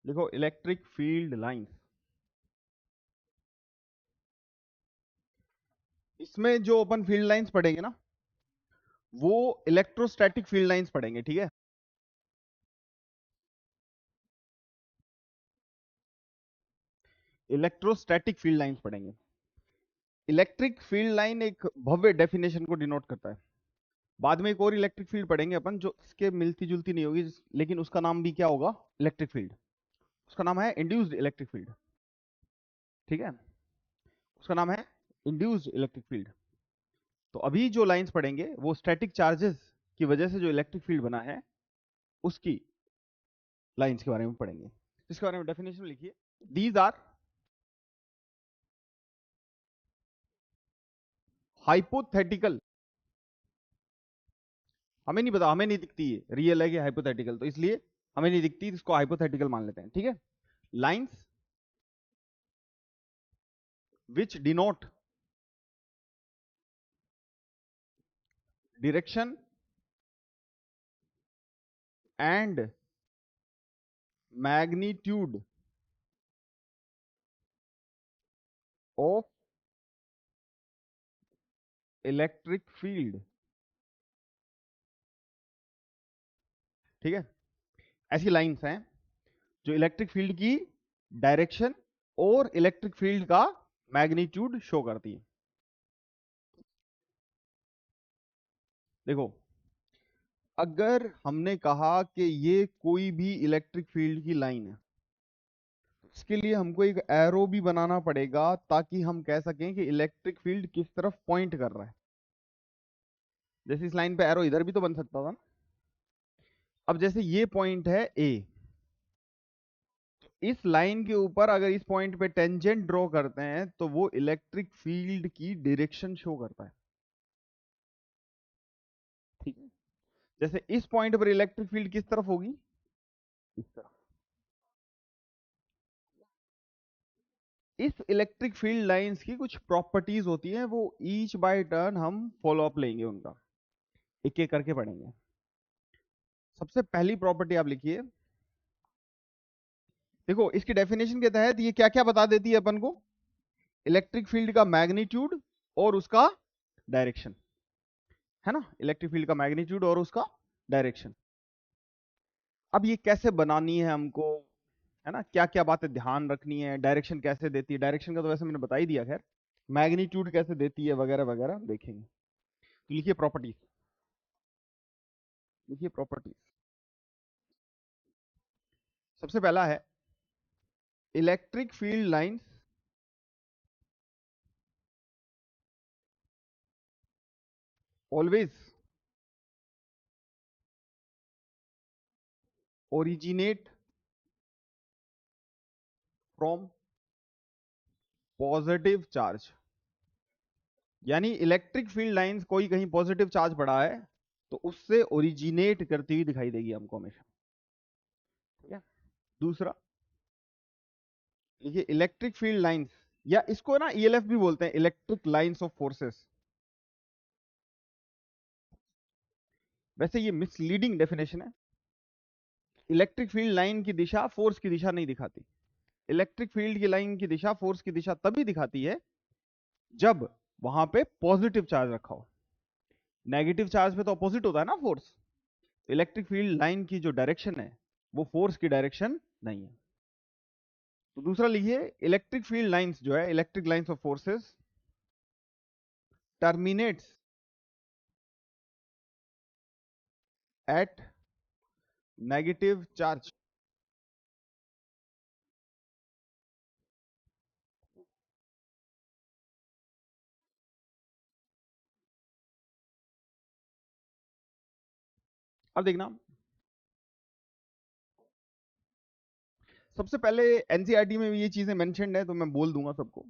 देखो electric field lines, इसमें जो अपन फील्ड लाइंस पढ़ेंगे ना वो इलेक्ट्रोस्टैटिक फील्ड लाइंस पढ़ेंगे, ठीक है। इलेक्ट्रोस्टैटिक फील्ड लाइंस पढ़ेंगे। इलेक्ट्रिक फील्ड लाइन एक भव्य डेफिनेशन को डिनोट करता है। बाद में एक और इलेक्ट्रिक फील्ड पढ़ेंगे अपन जो इसके मिलती जुलती नहीं होगी, लेकिन उसका नाम भी क्या होगा, इलेक्ट्रिक फील्ड। उसका नाम है इंड्यूस्ड इलेक्ट्रिक फील्ड, ठीक है। उसका नाम है इंड्यूस्ड इलेक्ट्रिक फील्ड। तो अभी जो लाइंस पढ़ेंगे वो स्टैटिक चार्जेस की वजह से जो इलेक्ट्रिक फील्ड बना है उसकी लाइंस के बारे में पढ़ेंगे। इसके बारे में डेफिनेशन लिखिए। दीज आर हाइपोथेटिकल, हमें नहीं पता, हमें नहीं दिखती है रियल है कि हाइपोथेटिकल, तो इसलिए हमें नहीं दिखती, इसको हाइपोथेटिकल मान लेते हैं, ठीक है। Lines which denote direction and magnitude of electric field, ठीक है। ऐसी लाइंस हैं जो इलेक्ट्रिक फील्ड की डायरेक्शन और इलेक्ट्रिक फील्ड का मैग्नीट्यूड शो करती है। देखो अगर हमने कहा कि ये कोई भी इलेक्ट्रिक फील्ड की लाइन है, इसके लिए हमको एक एरो भी बनाना पड़ेगा ताकि हम कह सकें कि इलेक्ट्रिक फील्ड किस तरफ पॉइंट कर रहा है। जैसे इस लाइन पे एरो इधर भी तो बन सकता था ना। अब जैसे ये पॉइंट है ए, इस लाइन के ऊपर अगर इस पॉइंट पे टेंजेंट ड्रॉ करते हैं तो वो इलेक्ट्रिक फील्ड की डायरेक्शन शो करता है, ठीक है। जैसे इस पॉइंट पर इलेक्ट्रिक फील्ड किस तरफ होगी, इस तरफ। इस इलेक्ट्रिक फील्ड लाइंस की कुछ प्रॉपर्टीज होती हैं, वो ईच बाय टर्न हम फॉलो अप लेंगे, उनका एक एक करके पढ़ेंगे। सबसे पहली प्रॉपर्टी आप लिखिए। देखो इसकी डेफिनेशन के तहत ये क्या क्या बता देती है अपन को, इलेक्ट्रिक फील्ड का मैग्नीट्यूड और उसका डायरेक्शन, है ना। इलेक्ट्रिक फील्ड का मैग्नीट्यूड और उसका डायरेक्शन। अब ये कैसे बनानी है हमको, है ना, क्या क्या बातें ध्यान रखनी है, डायरेक्शन कैसे देती है, डायरेक्शन का तो वैसे मैंने बता ही दिया, खैर मैग्नीट्यूड कैसे देती है वगैरह वगैरह देखेंगे। तो लिखिए प्रॉपर्टीज, लिखिए प्रॉपर्टीज। सबसे पहला है electric field lines always originate from positive charge. यानी इलेक्ट्रिक फील्ड लाइंस कोई कहीं पॉजिटिव चार्ज पड़ा है तो उससे ओरिजिनेट करती हुई दिखाई देगी हमको हमेशा, ठीक है। दूसरा देखिए इलेक्ट्रिक फील्ड लाइंस, या इसको ना ईएलएफ भी बोलते हैं, इलेक्ट्रिक लाइंस ऑफ फोर्सेस। वैसे ये मिसलीडिंग डेफिनेशन है। इलेक्ट्रिक फील्ड लाइन की दिशा फोर्स की दिशा नहीं दिखाती। इलेक्ट्रिक फील्ड की लाइन की दिशा फोर्स की दिशा तभी दिखाती है जब वहां पे पॉजिटिव चार्ज रखा हो। नेगेटिव चार्ज पे तो अपोजिट होता है ना फोर्स। इलेक्ट्रिक फील्ड लाइन की जो डायरेक्शन है वो फोर्स की डायरेक्शन नहीं है। तो दूसरा लिखिए, इलेक्ट्रिक फील्ड लाइंस जो है, electric lines of forces terminates at negative charge. अब देखना, सबसे पहले एनसीईआरटी में भी ये चीजें मेंशन्ड है तो मैं बोल दूंगा सबको।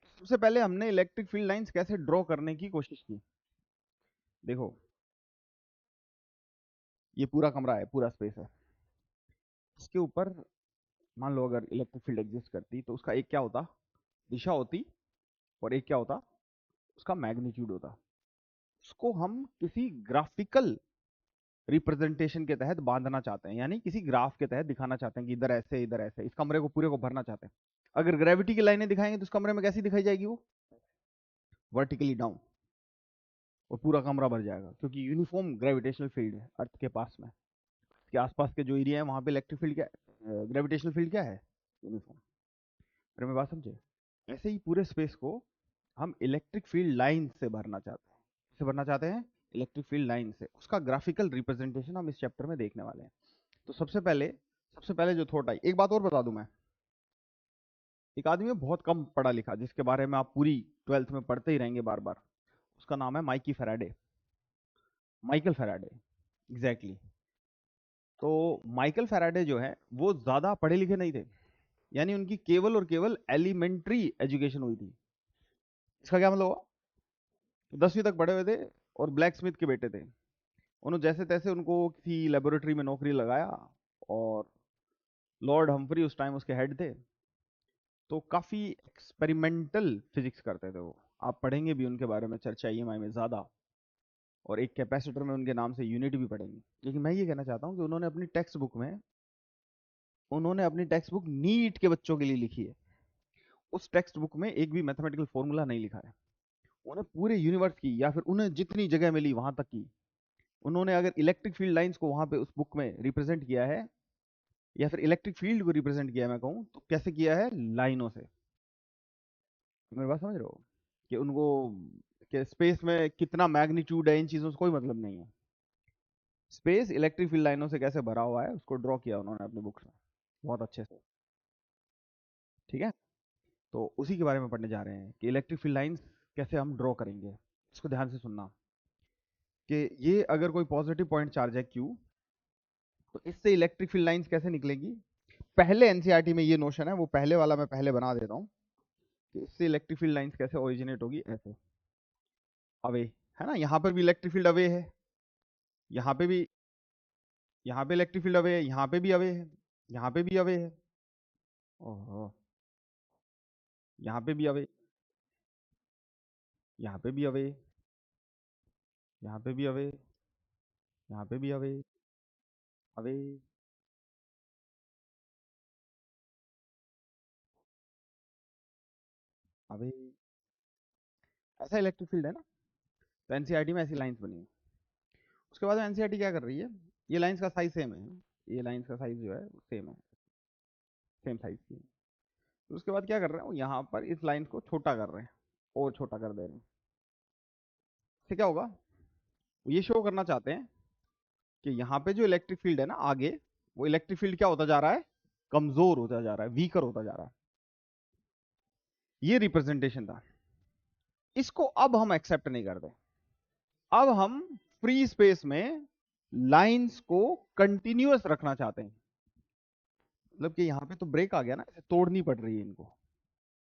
सबसे पहले हमने इलेक्ट्रिक फील्ड लाइंस कैसे ड्रॉ करने की कोशिश की। देखो ये पूरा कमरा है, पूरा स्पेस है, इसके ऊपर मान लो अगर इलेक्ट्रिक फील्ड एग्जिस्ट करती तो उसका एक क्या होता, दिशा होती, और एक क्या होता, उसका मैग्नीट्यूड होता। उसको हम किसी ग्राफिकल रिप्रेजेंटेशन के तहत बांधना चाहते हैं, यानी किसी ग्राफ के तहत दिखाना चाहते हैं कि इधर ऐसे इस कमरे को पूरे को भरना चाहते हैं। अगर ग्रेविटी की लाइनें दिखाएंगे तो उस कमरे में कैसी दिखाई जाएगी? वो वर्टिकली डाउन, और पूरा कमरा भर जाएगा, क्योंकि यूनिफॉर्म ग्रेविटेशनल फील्ड है अर्थ के पास में। के आसपास के जो एरिया है वहां पे इलेक्ट्रिक फील्ड क्या, ग्रेविटेशनल फील्ड क्या है? यूनिफॉर्म। फिर मैं बात समझे? ऐसे ही पूरे स्पेस को हम इलेक्ट्रिक फील्ड लाइन से भरना चाहते हैं। किससे भरना चाहते हैं? इलेक्ट्रिक फील्ड लाइन से। उसका ग्राफिकल रिप्रेजेंटेशन हम इस चैप्टर में देखने वाले हैं। तो सबसे पहले जो थॉट आई, एक बात और बता दूं मैं, एक आदमी है बहुत कम पढ़ा लिखा, जिसके बारे में आप पूरी 12th में पढ़ते ही रहेंगे बार बार। उसका नाम है Mikey Faraday, Michael Faraday, exactly. तो माइकल फैराडे जो है वो ज्यादा पढ़े लिखे नहीं थे, यानी उनकी केवल और केवल एलिमेंट्री एजुकेशन हुई थी। इसका क्या मतलब हुआ? 10वीं तक पढ़े हुए थे और ब्लैक स्मिथ के बेटे थे। उन्होंने जैसे तैसे उनको किसी लेबोरेटरी में नौकरी लगाया, और लॉर्ड हम्फ्री उस टाइम उसके हेड थे। तो काफी एक्सपेरिमेंटल फिजिक्स करते थे वो। आप पढ़ेंगे भी उनके बारे में चर्चा ईएमआई में ज्यादा, और एक कैपेसिटर में उनके नाम से यूनिट भी पढ़ेंगे। लेकिन मैं ये कहना चाहता हूँ कि उन्होंने अपनी टेक्स्ट बुक नीट के बच्चों के लिए लिखी है। उस टेक्स्ट बुक में एक भी मैथमेटिकल फॉर्मूला नहीं लिखा है। उन्हें पूरे यूनिवर्स की, या फिर उन्हें जितनी जगह मिली वहां तक की, उन्होंने अगर इलेक्ट्रिक फील्ड लाइंस को वहां पे उस बुक में रिप्रेजेंट किया है, या फिर इलेक्ट्रिक फील्ड को रिप्रेजेंट किया है, मैं कहूँ तो कैसे किया है? लाइनों से। मेरी बात समझ रहे हो? कि उनको, कि स्पेस में कितना मैग्नीट्यूड है इन चीजों से कोई मतलब नहीं है। स्पेस इलेक्ट्रिक फील्ड लाइनों से कैसे भरा हुआ है उसको ड्रॉ किया उन्होंने अपनी बुक्स में बहुत अच्छे से। ठीक है? तो उसी के बारे में पढ़ने जा रहे हैं कि इलेक्ट्रिक फील्ड लाइंस कैसे हम ड्रॉ करेंगे। इसको ध्यान से सुनना कि ये अगर कोई पॉजिटिव पॉइंट चार्ज है Q, तो इससे इलेक्ट्रिक फील्ड लाइंस कैसे निकलेंगी? पहले एनसीईआरटी में ये नोशन है, वो पहले वाला मैं पहले बना देता हूँ कि इससे इलेक्ट्रिक फील्ड लाइंस कैसे ओरिजिनेट होगी। ऐसे अवे है ना, यहाँ पर भी इलेक्ट्रिक फील्ड अवे है, यहाँ पे भी, यहाँ पे इलेक्ट्रिक फील्ड अवे है, यहाँ पे भी अवे है, यहाँ पे भी अवे है, ओहो, यहाँ पे भी अवे, यहाँ पे भी अवे, यहाँ पे भी अवे, यहाँ पे भी अवे, अवे, अवे। ऐसा इलेक्ट्रिक फील्ड है ना। तो एनसीईआरटी में ऐसी लाइंस बनी है। उसके बाद एनसीईआरटी क्या कर रही है? ये लाइंस का साइज सेम है, ये लाइंस का साइज जो है सेम है, सेम साइज की है। तो उसके बाद क्या कर रहे हैं वो, यहाँ पर इस लाइन को छोटा कर रहे हैं, और छोटा कर दे रहे हैं। इससे क्या होगा? वो ये शो करना चाहते हैं कि यहाँ पे जो इलेक्ट्रिक फील्ड है ना आगे, वो इलेक्ट्रिक फील्ड क्या होता जा रहा है? कमजोर होता जा रहा है, वीकर होता जा रहा है। ये रिप्रेजेंटेशन था। इसको अब हम एक्सेप्ट नहीं करते। अब हम फ्री स्पेस में लाइंस को कंटिन्यूअस रखना चाहते हैं। मतलब कि यहाँ पे तो ब्रेक आ गया ना, इसे तोड़नी पड़ रही है इनको।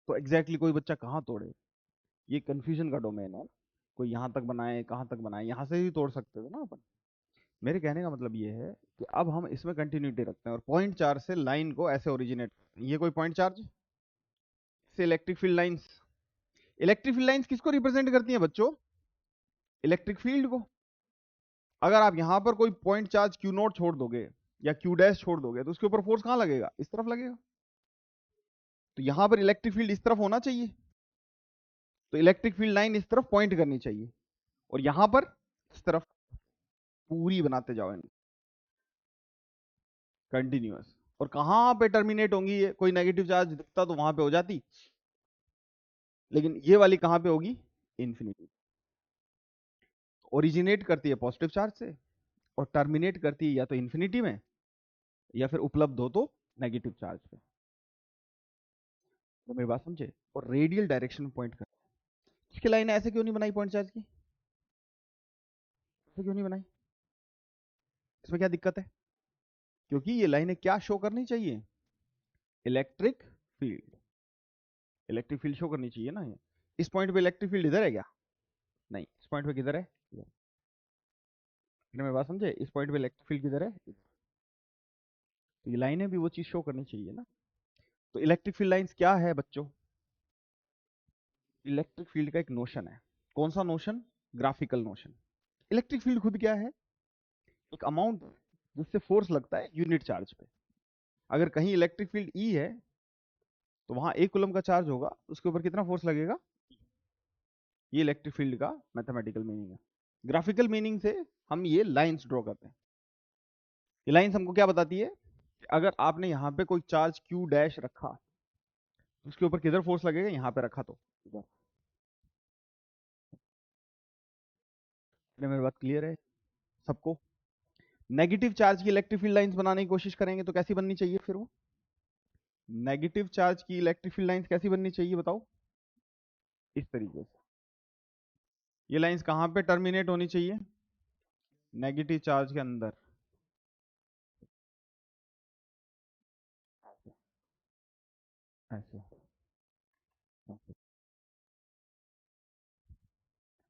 तो एग्जैक्टली कोई बच्चा कहाँ तोड़े, ये कंफ्यूजन का डोमेन है। कोई यहाँ तक बनाए, कहाँ तक बनाए, यहाँ से भी तोड़ सकते थे ना अपन। मेरे कहने का मतलब ये है कि अब हम इसमें कंटिन्यूटी रखते हैं, और पॉइंट चार्ज से लाइन को ऐसे ओरिजिनेट, ये कोई पॉइंट चार्ज से electric field lines. Electric field lines किसको रिप्रेजेंट करती हैं बच्चों? इलेक्ट्रिक फील्ड को। अगर आप यहां पर कोई पॉइंट चार्ज क्यू नॉट छोड़ दोगे, या क्यू डैश छोड़ दोगे, तो उसके ऊपर फोर्स कहां लगेगा? इस तरफ लगेगा। तो यहां पर इलेक्ट्रिक फील्ड इस तरफ होना चाहिए, तो इलेक्ट्रिक फील्ड लाइन इस तरफ पॉइंट करनी चाहिए, और यहां पर इस तरफ पूरी बनाते जाओ कंटिन्यूअस। और कहां पे टर्मिनेट होंगी? ये कोई नेगेटिव चार्ज दिखता तो वहां पे हो जाती, लेकिन ये वाली कहां पे होगी? इंफिनिटी। ओरिजिनेट करती है पॉजिटिव चार्ज से, और टर्मिनेट करती है या तो इंफिनिटी में, या फिर उपलब्ध हो तो नेगेटिव चार्ज पे। तो मेरी बात समझे? और रेडियल डायरेक्शन में पॉइंट कर। इसकी लाइन ऐसे क्यों नहीं बनाई पॉइंट चार्ज की? ऐसे क्यों नहीं बनाई? इसमें क्या दिक्कत है? क्योंकि ये लाइनें क्या शो करनी चाहिए? Electric field. Electric field show करनी चाहिए ना ये। इस पॉइंट पे इलेक्ट्रिक फील्ड इधर है क्या? नहीं, इस पॉइंट पे किधर है? इधर। मेरी बात समझे? इस पॉइंट पे इलेक्ट्रिक फील्ड किधर है? तो ये लाइनें भी वो चीज शो करनी चाहिए ना। तो इलेक्ट्रिक फील्ड लाइंस क्या है बच्चों? इलेक्ट्रिक फील्ड का एक नोशन है। कौन सा notion? Graphical notion. Electric field खुद क्या है? एक अमाउंट जिससे फोर्स लगता है यूनिट चार्ज पे। अगर कहीं इलेक्ट्रिक फील्ड ई है तो वहां 1 कूलम का चार्ज होगा, उसके ऊपर कितना फोर्स लगेगा। ये इलेक्ट्रिक फील्ड का मैथमेटिकल मीनिंग है। ग्राफिकल मीनिंग से हम ये लाइंस ड्रॉ करते हैं। ये लाइंस हमको क्या बताती है कि अगर आपने यहाँ पे कोई चार्ज क्यू डैश रखा, उसके ऊपर किधर फोर्स लगेगा, यहाँ पे रखा तो इधर। मेरी बात क्लियर है सबको। नेगेटिव चार्ज की इलेक्ट्रिक फील्ड लाइंस बनाने की कोशिश करेंगे तो कैसी बननी चाहिए फिर वो। नेगेटिव चार्ज की इलेक्ट्रिक फील्ड लाइंस कैसी बननी चाहिए बताओ। इस तरीके से ये लाइंस कहां पे टर्मिनेट होनी चाहिए, नेगेटिव चार्ज के अंदर। ऐसे ऐसे।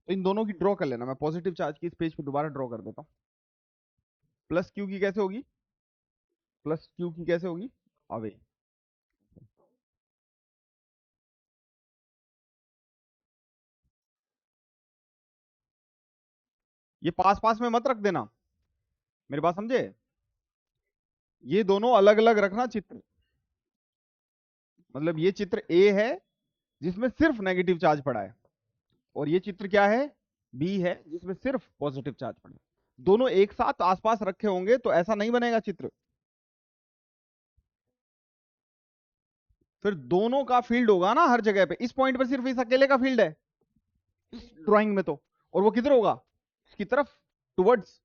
तो इन दोनों की ड्रॉ कर लेना। मैं पॉजिटिव चार्ज की इस पेज पे दोबारा ड्रॉ कर देता हूं। प्लस क्यू की कैसे होगी, प्लस क्यू की कैसे होगी, अवे। ये पास पास में मत रख देना, मेरी बात समझे। ये दोनों अलग अलग रखना चित्र। मतलब ये चित्र ए है जिसमें सिर्फ नेगेटिव चार्ज पड़ा है, और ये चित्र क्या है, बी है जिसमें सिर्फ पॉजिटिव चार्ज पड़ा है। दोनों एक साथ आसपास रखे होंगे तो ऐसा नहीं बनेगा चित्र। फिर दोनों का फील्ड होगा ना हर जगह पे। इस पॉइंट पर सिर्फ इस अकेले का फील्ड है इस ड्राइंग में तो, और वो किधर होगा, इसकी तरफ, टुवर्ड्स।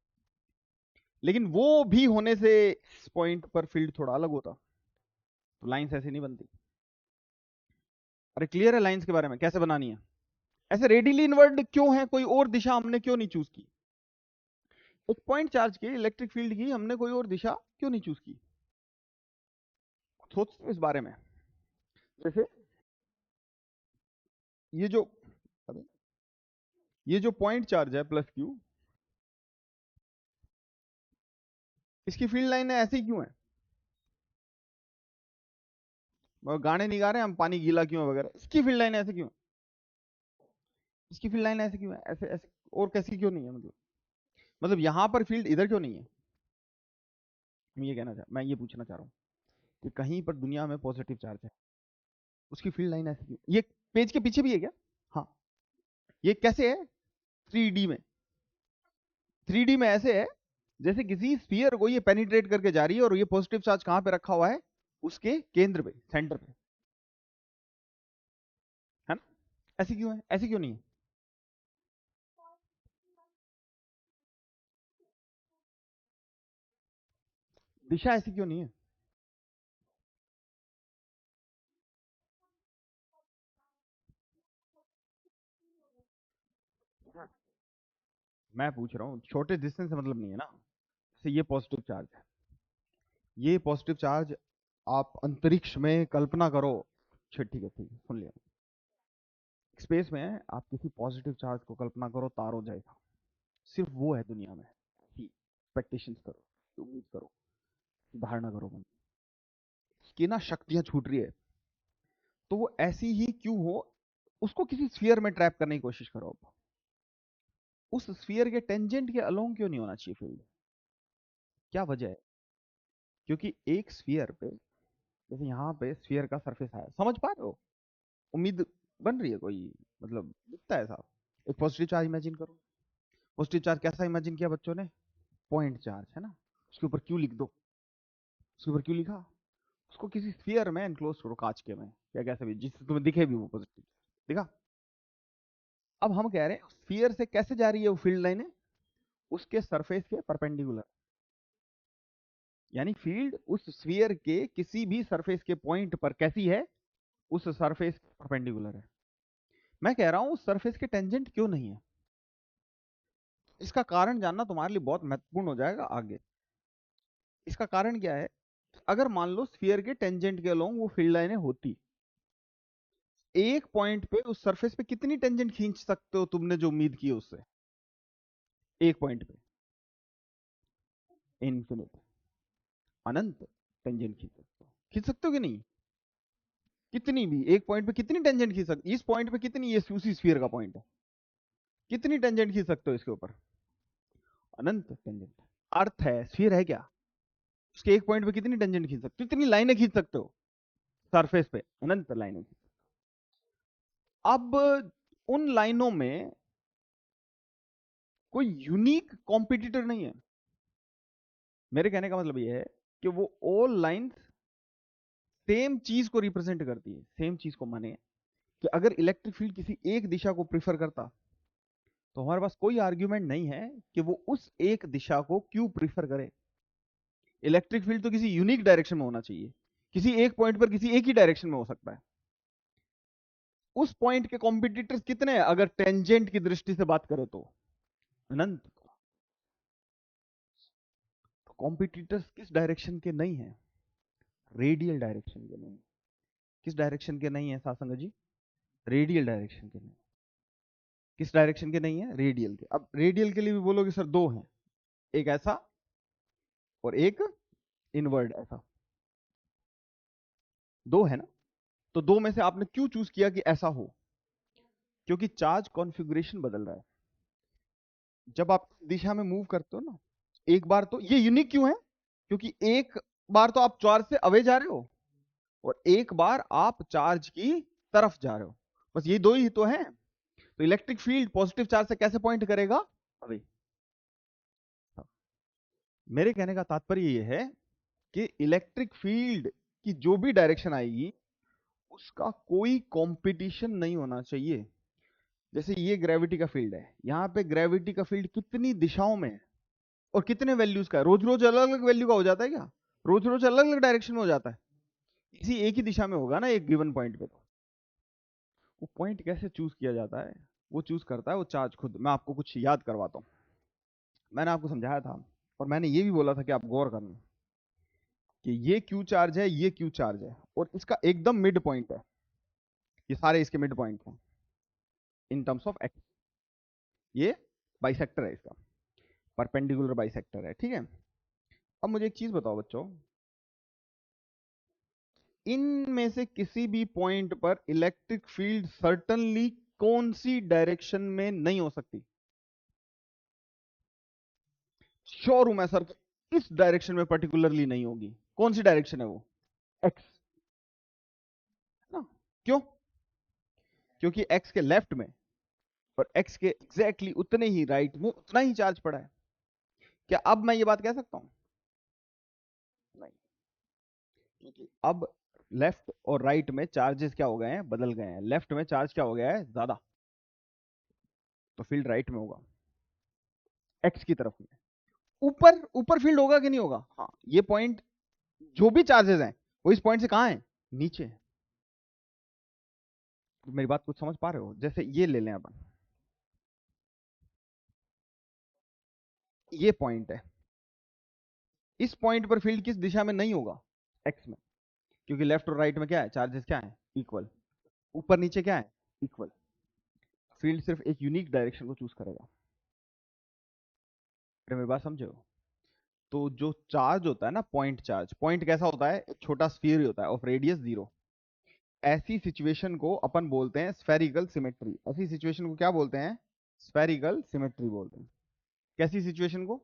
लेकिन वो भी होने से इस पॉइंट पर फील्ड थोड़ा अलग होता, तो लाइंस ऐसी नहीं बनती। अरे क्लियर है लाइंस के बारे में कैसे बनानी है। ऐसे रेडियली इनवर्ड क्यों है, कोई और दिशा हमने क्यों नहीं चूज की। एक पॉइंट चार्ज के इलेक्ट्रिक फील्ड की हमने कोई और दिशा क्यों नहीं चूज की। सोच इस बारे में। जैसे ये जो ये जो पॉइंट चार्ज है प्लस क्यू, इसकी फील्ड लाइन ऐसी क्यों है। गाने नहीं गा रहे हम, पानी गीला क्यों है वगैरह, इसकी फील्ड लाइन ऐसे क्यों है। इसकी फील्ड लाइन ऐसे क्यों है, ऐसे ऐसे और कैसी क्यों नहीं है। मतलब यहां पर फील्ड इधर क्यों नहीं है। मैं ये पूछना चाह रहा हूँ कि कहीं पर दुनिया में पॉजिटिव चार्ज है, उसकी फील्ड लाइन ऐसी क्यों। ये पेज के पीछे भी है क्या। हाँ। ये कैसे है, 3D में। 3D में ऐसे है जैसे किसी स्फीयर को ये पेनिट्रेट करके जा रही है, और ये पॉजिटिव चार्ज कहां पे रखा हुआ है, उसके केंद्र पे, सेंटर पे, है ना। ऐसी क्यों है, ऐसी क्यों नहीं है। दिशा ऐसी क्यों नहीं है। मैं पूछ रहा हूँ छोटे डिस्टेंस से मतलब नहीं है ना। जैसे ये पॉजिटिव चार्ज है, ये पॉजिटिव चार्ज आप अंतरिक्ष में कल्पना करो। ठीक है ठीक है, सुन लिया। स्पेस में आप किसी पॉजिटिव चार्ज को कल्पना करो, तार हो जाएगा। सिर्फ वो है दुनिया में, एक्सपेक्टेशंस करो, उम्मीद करो, धारणा करो मन की ना शक्तियां छूट रही है, तो वो ऐसी ही क्यों हो। उसको किसी स्फीयर में ट्रैप करने की कोशिश करो। अब उस स्फीयर के टेंजेंट के अलोंग क्यों नहीं होना चाहिए फील्ड, क्या वजह है। क्योंकि एक स्फीयर पे, जैसे यहाँ पे स्फीयर का सरफेस है, समझ पा रहे हो, उम्मीद बन रही है कोई, मतलब दिखता है साफ। एक पॉजिटिव चार्ज इमेजिन करो। पॉजिटिव चार्ज कैसा इमेजिन किया बच्चों ने, पॉइंट चार्ज है ना। उसके ऊपर क्यों लिख दो, उसके ऊपर क्यों लिखा, उसको किसी स्फीयर में एनक्लोज करो, कांच के में या कैसे भी, जिससे तुम्हें दिखे भी वो पॉजिटिव दिखा। अब हम कह रहे हैं स्फीयर से कैसे जा रही है वो फील्ड लाइनें, उसके सरफेस के परपेंडिकुलर। यानी फील्ड उस स्फीयर के किसी भी सरफेस के पॉइंट पर कैसी है, उस सरफेस के परपेंडिकुलर है। मैं कह रहा हूं उस सरफेस के टेंजेंट क्यों नहीं है। इसका कारण जानना तुम्हारे लिए बहुत महत्वपूर्ण हो जाएगा आगे। इसका कारण क्या है, अगर मान लो स्फीयर के टेंजेंट के अलोंग वो फील्ड लाइनें होती, एक पॉइंट पे उस सरफेस पे कितनी टेंजेंट खींच सकते हो तुमने जो उम्मीद की है उससे, एक पॉइंट पे इन्फिनिट, अनंत टेंजेंट खींच सकते हो कि नहीं। कितनी भी एक पॉइंट पे कितनी टेंजेंट खींच सकते, इस पॉइंट पे कितनी, ये उसी स्फीयर का पॉइंट है, कितनी टेंजेंट खींच सकते हो इसके ऊपर, अनंत टेंजेंट। अर्थ है, स्फीयर है क्या, उसके एक पॉइंट पे कितनी टेंजेंट खींच सकते हो, कितनी लाइनें खींच सकते हो सरफेस पे, अनंत लाइनें खींच। अब उन लाइनों में कोई यूनिक कॉम्पिटिटर नहीं है। मेरे कहने का मतलब यह है कि वो ऑल लाइंस सेम चीज को रिप्रेजेंट करती है, सेम चीज को। माने कि अगर इलेक्ट्रिक फील्ड किसी एक दिशा को प्रीफर करता तो हमारे पास कोई आर्ग्यूमेंट नहीं है कि वो उस एक दिशा को क्यों प्रीफर करे। इलेक्ट्रिक फील्ड तो किसी यूनिक डायरेक्शन में होना चाहिए, किसी एक पॉइंट पर किसी एक ही डायरेक्शन में हो सकता है। उस पॉइंट के कॉम्पिटिटर्स कितने हैं अगर टेंजेंट की दृष्टि से बात करें तो? अनंत। तो कॉम्पिटिटर्स किस डायरेक्शन के नहीं है? रेडियल डायरेक्शन के नहीं। किस डायरेक्शन के नहीं है सासंग जी? रेडियल डायरेक्शन के नहीं। किस डायरेक्शन के नहीं है? रेडियल के। अब रेडियल के लिए भी बोलोगे सर दो हैं, एक ऐसा और एक इनवर्ड ऐसा, दो है ना। तो दो में से आपने क्यों चूज किया कि ऐसा हो? क्योंकि चार्ज कॉन्फ़िगरेशन बदल रहा है जब आप दिशा में मूव करते हो ना। एक बार तो ये यूनिक क्यों है? क्योंकि एक बार तो आप चार्ज से अवे जा रहे हो और एक बार आप चार्ज की तरफ जा रहे हो, बस ये दो ही तो है। तो इलेक्ट्रिक फील्ड पॉजिटिव चार्ज से कैसे पॉइंट करेगा? अवे। मेरे कहने का तात्पर्य यह है कि इलेक्ट्रिक फील्ड की जो भी डायरेक्शन आएगी उसका कोई कंपटीशन नहीं होना चाहिए। जैसे ये ग्रेविटी का फील्ड है, यहां पे ग्रेविटी का फील्ड कितनी दिशाओं में है और कितने वैल्यूज का है? रोज रोज अलग अलग वैल्यू का हो जाता है क्या? रोज रोज अलग अलग डायरेक्शन में हो जाता है? इसी एक ही दिशा में होगा ना एक गिवन पॉइंट पे। तो वो पॉइंट कैसे चूज किया जाता है? वो चूज करता है वो चार्ज खुद। मैं आपको कुछ याद करवाता हूँ। मैंने आपको समझाया था और मैंने ये भी बोला था कि आप गौर करना कि ये क्यू चार्ज है, ये क्यू चार्ज है और इसका एकदम मिड पॉइंट है। ये सारे इसके मिड पॉइंट हैं इन टर्म्स ऑफ एक्स। ये बाइसेक्टर है, इसका परपेंडिकुलर बाइसेक्टर है, ठीक है। अब मुझे एक चीज बताओ बच्चों, इनमें से किसी भी पॉइंट पर इलेक्ट्रिक फील्ड सर्टनली कौन सी डायरेक्शन में नहीं हो सकती? श्योर हूं मैं सर कि इस डायरेक्शन में पर्टिकुलरली नहीं होगी। कौन सी डायरेक्शन है वो? एक्स ना। क्यों? क्योंकि एक्स के लेफ्ट में और एक्स के एग्जैक्टली उतने ही राइट में उतना ही चार्ज पड़ा है। क्या अब मैं ये बात कह सकता हूं? नहीं, क्योंकि अब लेफ्ट और राइट में चार्जेस क्या हो गए हैं? बदल गए हैं। लेफ्ट में चार्ज क्या हो गया है? ज्यादा। तो फील्ड राइट में होगा, एक्स की तरफ में। ऊपर ऊपर फील्ड होगा कि नहीं होगा? हाँ, ये पॉइंट जो भी चार्जेस हैं वो इस पॉइंट से कहां है? नीचे। तो मेरी बात कुछ समझ पा रहे हो? जैसे ये ले लें अपन, ये पॉइंट है, इस पॉइंट पर फील्ड किस दिशा में नहीं होगा? एक्स में। क्योंकि लेफ्ट और राइट में क्या है? चार्जेस क्या है? इक्वल। ऊपर नीचे क्या है? इक्वल। फील्ड सिर्फ एक यूनिक डायरेक्शन को चूज करेगा। अरे मेरी बात समझे हो? तो जो चार्ज होता है ना, पॉइंट चार्ज, पॉइंट कैसा होता है? एक छोटा स्फीयर ही होता है ऑफ रेडियस 0। ऐसी सिचुएशन को अपन बोलते हैं स्फेरिकल सिमेट्री। ऐसी सिचुएशन को क्या बोलते हैं? स्फेरिकल सिमेट्री बोलते हैं। कैसी सिचुएशन को?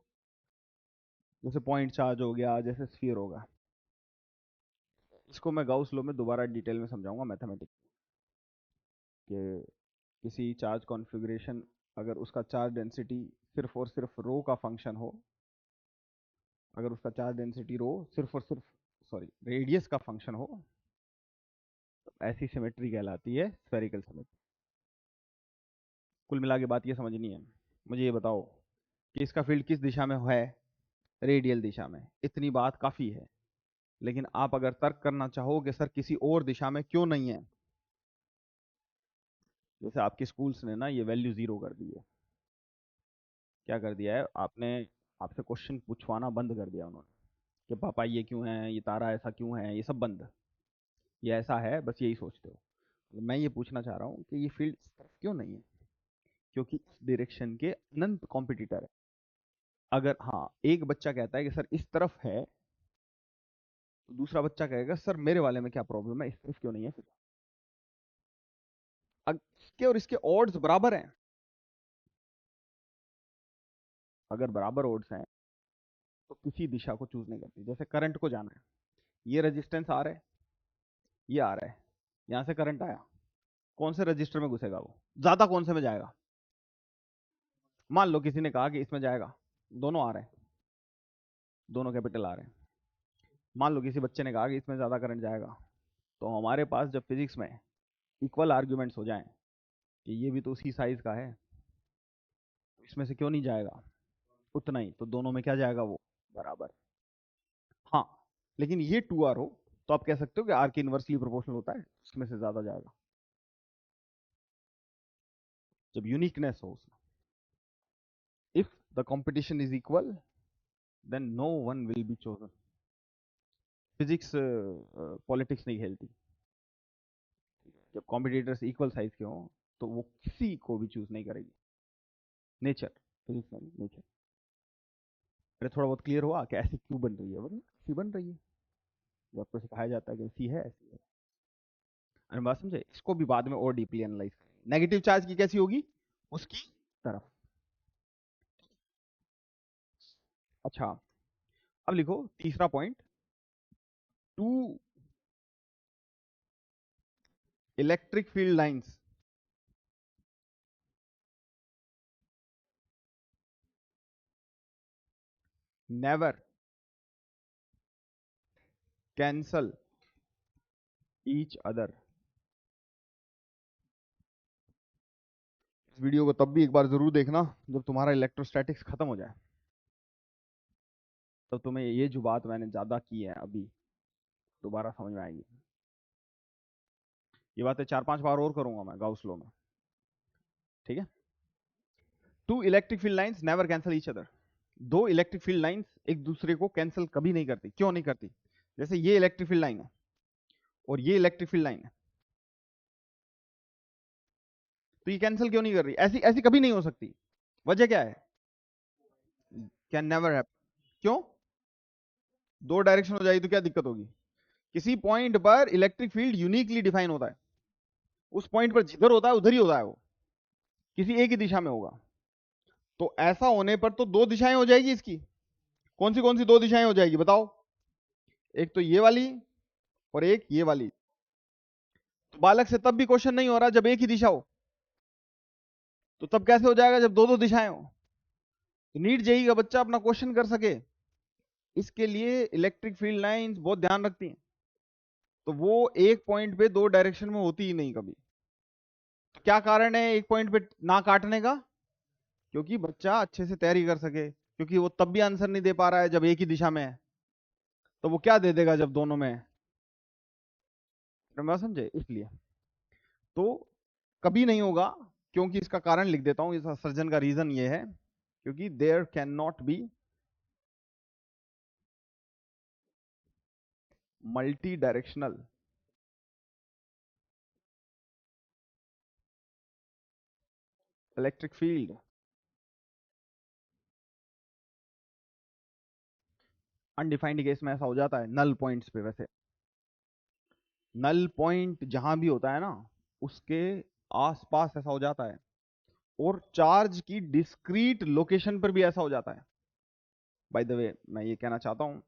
जैसे पॉइंट चार्ज हो गया, जैसे स्फीयर होगा। इसको मैं गाउस लॉ में दोबारा डिटेल में समझाऊंगा मैथमेटिक्स के। किसी चार्ज कॉन्फ़िगरेशन, अगर उसका चार्ज डेंसिटी सिर्फ और सिर्फ रो का फंक्शन हो, अगर उसका चार्ज डेंसिटी रो सिर्फ और सिर्फ, सॉरी, रेडियस का फंक्शन हो, तो ऐसी सिमेट्री कहलाती है स्फेरिकल सिमेट्री। कुल मिला के बात ये समझनी है। मुझे ये बताओ कि इसका फील्ड किस दिशा में है? रेडियल दिशा में। इतनी बात काफी है। लेकिन आप अगर तर्क करना चाहो कि सर किसी और दिशा में क्यों नहीं है, जैसे आपके स्कूल्स ने ना ये वैल्यू 0 कर दी है। क्या कर दिया है आपने? आपसे क्वेश्चन पूछवाना बंद कर दिया उन्होंने कि पापा ये क्यों है, ये तारा ऐसा क्यों है, ये सब बंद। ये ऐसा है, बस यही सोचते हो। तो मैं ये पूछना चाह रहा हूँ कि ये फील्ड इस तरफ क्यों नहीं है? क्योंकि इस डायरेक्शन के अनंत कॉम्पिटिटर है। अगर हाँ, एक बच्चा कहता है कि सर इस तरफ है, तो दूसरा बच्चा कहेगा सर मेरे वाले में क्या प्रॉब्लम है, इस तरफ क्यों नहीं है? फिर इसके और इसके ऑड्स बराबर हैं। अगर बराबर ऑड्स हैं तो किसी दिशा को चूज नहीं करती। जैसे करंट को जाना है, ये रेजिस्टेंस आ रहा है, ये आ रहा है, यहां से करंट आया, कौन से रजिस्टर में घुसेगा, वो ज्यादा कौन से में जाएगा? मान लो किसी ने कहा कि इसमें जाएगा, दोनों आ रहे हैं, दोनों कैपिटल आ रहे हैं। मान लो किसी बच्चे ने कहा कि इसमें ज्यादा करंट जाएगा, तो हमारे पास जब फिजिक्स में इक्वल आर्ग्यूमेंट्स हो जाएं कि ये भी तो उसी साइज का है, इसमें से क्यों नहीं जाएगा उतना ही, तो दोनों में क्या जाएगा, वो बराबर। हाँ, लेकिन ये 2R हो तो आप कह सकते हो कि आर के इनवर्सली प्रोपोर्शनल होता है, उसमें से ज्यादा जाएगा जब यूनिकनेस हो उसमें। If the competition is equal then no one will be chosen. Physics politics नहीं खेलती। जब कॉम्पिटिटर्स इक्वल साइज के हों तो वो किसी को भी चूज नहीं करेगी। नेचर, फिजिक्स में नेचर। अरे थोड़ा बहुत क्लियर हुआ कि ऐसी क्यों बन रही है, वरना ऐसी बन रही है जो आपको सिखाया जाता है कि ऐसी है, ऐसी है। अरे बात समझे, इसको भी बाद में और डीपली एनालाइज करेंगे। नेगेटिव चार्ज की कैसी होगी, उसकी तरफ। अच्छा, अब लिखो तीसरा point, two electric field lines never cancel each other. इस वीडियो को तब भी एक बार जरूर देखना जब तुम्हारा इलेक्ट्रोस्टैटिक्स खत्म हो जाए, तब तुम्हें ये जो बात मैंने ज्यादा की है अभी दोबारा समझ में आएगी। ये बातें 4-5 बार और करूंगा मैं गाउस लॉ में, ठीक है। Two electric field lines never cancel each other. दो इलेक्ट्रिक फील्ड लाइंस एक दूसरे को कैंसिल कभी नहीं करती। क्यों नहीं करती? जैसे ये इलेक्ट्रिक फील्ड लाइन है और ये इलेक्ट्रिक फील्ड लाइन है, तो ये कैंसिल क्यों नहीं कर रही? ऐसी ऐसी कभी नहीं हो सकती। वजह क्या है? Can never happen. क्यों? दो डायरेक्शन हो जाएगी तो क्या दिक्कत होगी? किसी पॉइंट पर इलेक्ट्रिक फील्ड यूनिकली डिफाइन होता है, उस पॉइंट पर जिधर होता है उधर ही होता है, वो किसी एक ही दिशा में होगा। तो ऐसा होने पर तो दो दिशाएं हो जाएगी इसकी। कौन सी दो दिशाएं हो जाएगी बताओ? एक तो ये वाली और एक ये वाली। तो बालक से तब भी क्वेश्चन नहीं हो रहा जब एक ही दिशा हो, तो तब कैसे हो जाएगा जब दो दो दिशाएं हो? तो नीट जेई का बच्चा अपना क्वेश्चन कर सके, इसके लिए इलेक्ट्रिक फील्ड लाइंस बहुत ध्यान रखती हैं। तो वो एक पॉइंट पे दो डायरेक्शन में होती ही नहीं कभी। तो क्या कारण है एक पॉइंट पे ना काटने का? क्योंकि बच्चा अच्छे से तैयारी कर सके, क्योंकि वो तब भी आंसर नहीं दे पा रहा है जब एक ही दिशा में है, तो वो क्या दे देगा जब दोनों में है? मैं समझे, इसलिए तो कभी नहीं होगा। क्योंकि इसका कारण लिख देता हूं, इस सर्जन का रीजन ये है क्योंकि there can not be multi directional electric field. Undefined case में ऐसा हो जाता है नल पॉइंट्स पे। वैसे नल पॉइंट जहां भी होता है ना, उसके आसपास ऐसा हो जाता है, और चार्ज की डिस्क्रीट लोकेशन पर भी ऐसा हो जाता है। बाय द वे, मैं ये कहना चाहता हूं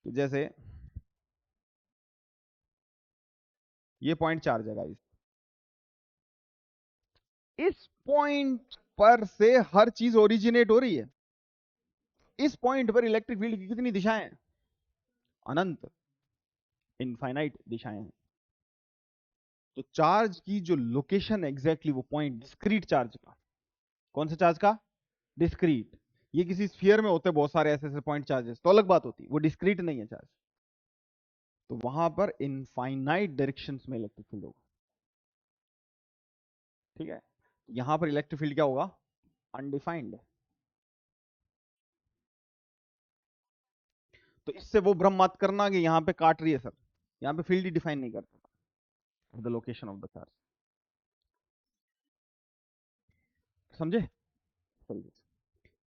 कि जैसे ये पॉइंट चार्ज है गाइस, इस पॉइंट पर से हर चीज ओरिजिनेट हो रही है। इस पॉइंट पर इलेक्ट्रिक फील्ड की कितनी दिशाएं हैं? अनंत, इनफाइनाइट दिशाएं हैं। तो चार्ज की जो लोकेशन है एग्जैक्टली वो पॉइंट डिस्क्रीट चार्ज का। कौन सा चार्ज का? डिस्क्रीट। ये किसी स्फीयर में होते हैं बहुत सारे ऐसे ऐसे पॉइंट चार्जेस, तो अलग बात होती है, वो डिस्क्रीट नहीं है चार्ज। तो वहां पर इनफाइनाइट डायरेक्शन में इलेक्ट्रिक फील्ड होगा, ठीक है। यहां पर इलेक्ट्रिक फील्ड क्या होगा? अनडिफाइंड। तो इससे वो भ्रम मत करना कि यहां पे काट रही है सर, यहां पे फील्ड ही डिफाइन नहीं करता the location of the charge. समझे? चलिए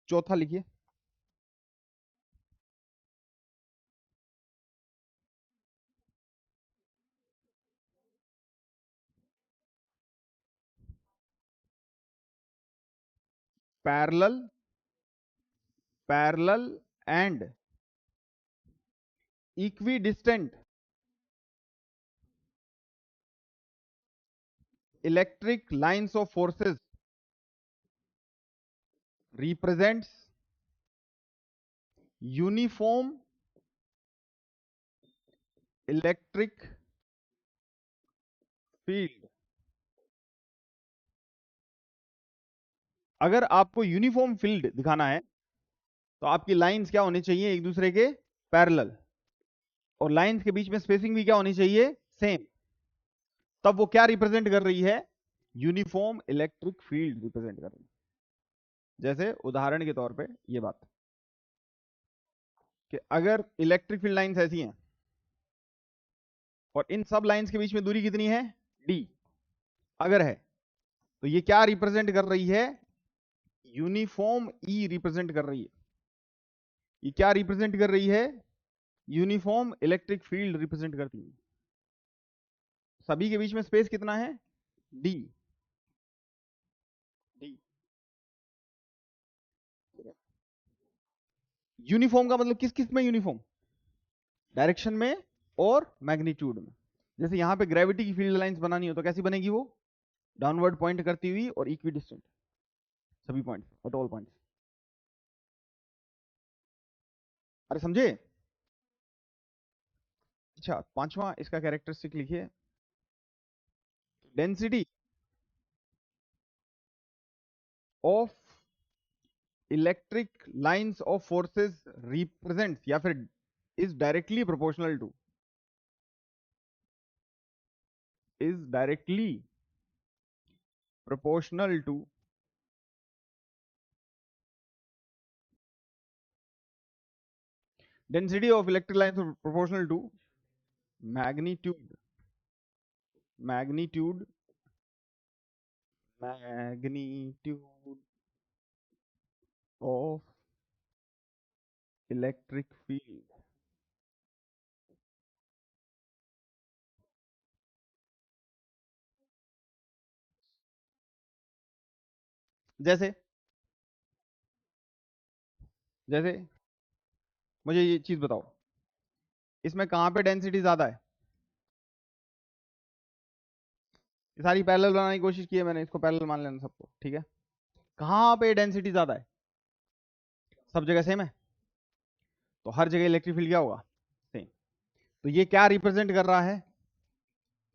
चौथा लिखिए। Parallel parallel and equidistant electric lines of forces represents uniform electric field। अगर आपको यूनिफॉर्म फील्ड दिखाना है तो आपकी लाइंस क्या होनी चाहिए, एक दूसरे के पैरेलल, और लाइंस के बीच में स्पेसिंग भी क्या होनी चाहिए, सेम। तब वो क्या रिप्रेजेंट कर रही है, यूनिफॉर्म इलेक्ट्रिक फील्ड रिप्रेजेंट कर रही है। जैसे उदाहरण के तौर पे ये बात कि अगर इलेक्ट्रिक फील्ड लाइंस ऐसी हैं और इन सब लाइंस के बीच में दूरी कितनी है, d, अगर है तो ये क्या रिप्रेजेंट कर रही है, यूनिफॉर्म ई रिप्रेजेंट कर रही है। ये क्या रिप्रेजेंट कर रही है, यूनिफॉर्म इलेक्ट्रिक फील्ड रिप्रेजेंट करती है। सभी के बीच में स्पेस कितना है, डी। डी यूनिफॉर्म का मतलब किस किस में यूनिफॉर्म, डायरेक्शन में और मैग्नीट्यूड में। जैसे यहां पे ग्रेविटी की फील्ड लाइंस बनानी हो तो कैसी बनेगी, वो डाउनवर्ड पॉइंट करती हुई और इक्विडिस्टेंट सभी पॉइंट्स, एट ऑल पॉइंट्स। अरे समझे। अच्छा, पांचवा इसका कैरेक्टरिस्टिक लिखिए, density of electric lines of forces represents या फिर is directly proportional to, is directly proportional to density of electric lines are proportional to magnitude magnitude magnitude of electric field। जैसे जैसे मुझे ये चीज बताओ, इसमें कहां पे डेंसिटी ज्यादा है, ये सारी पैरेलल बनाने की कोशिश की है मैंने, इसको पैरेलल मान लेना सबको, ठीक है। कहां पे डेंसिटी ज्यादा है, सब जगह सेम है, तो हर जगह इलेक्ट्रिक फील्ड क्या होगा, सेम। तो ये क्या रिप्रेजेंट कर रहा है,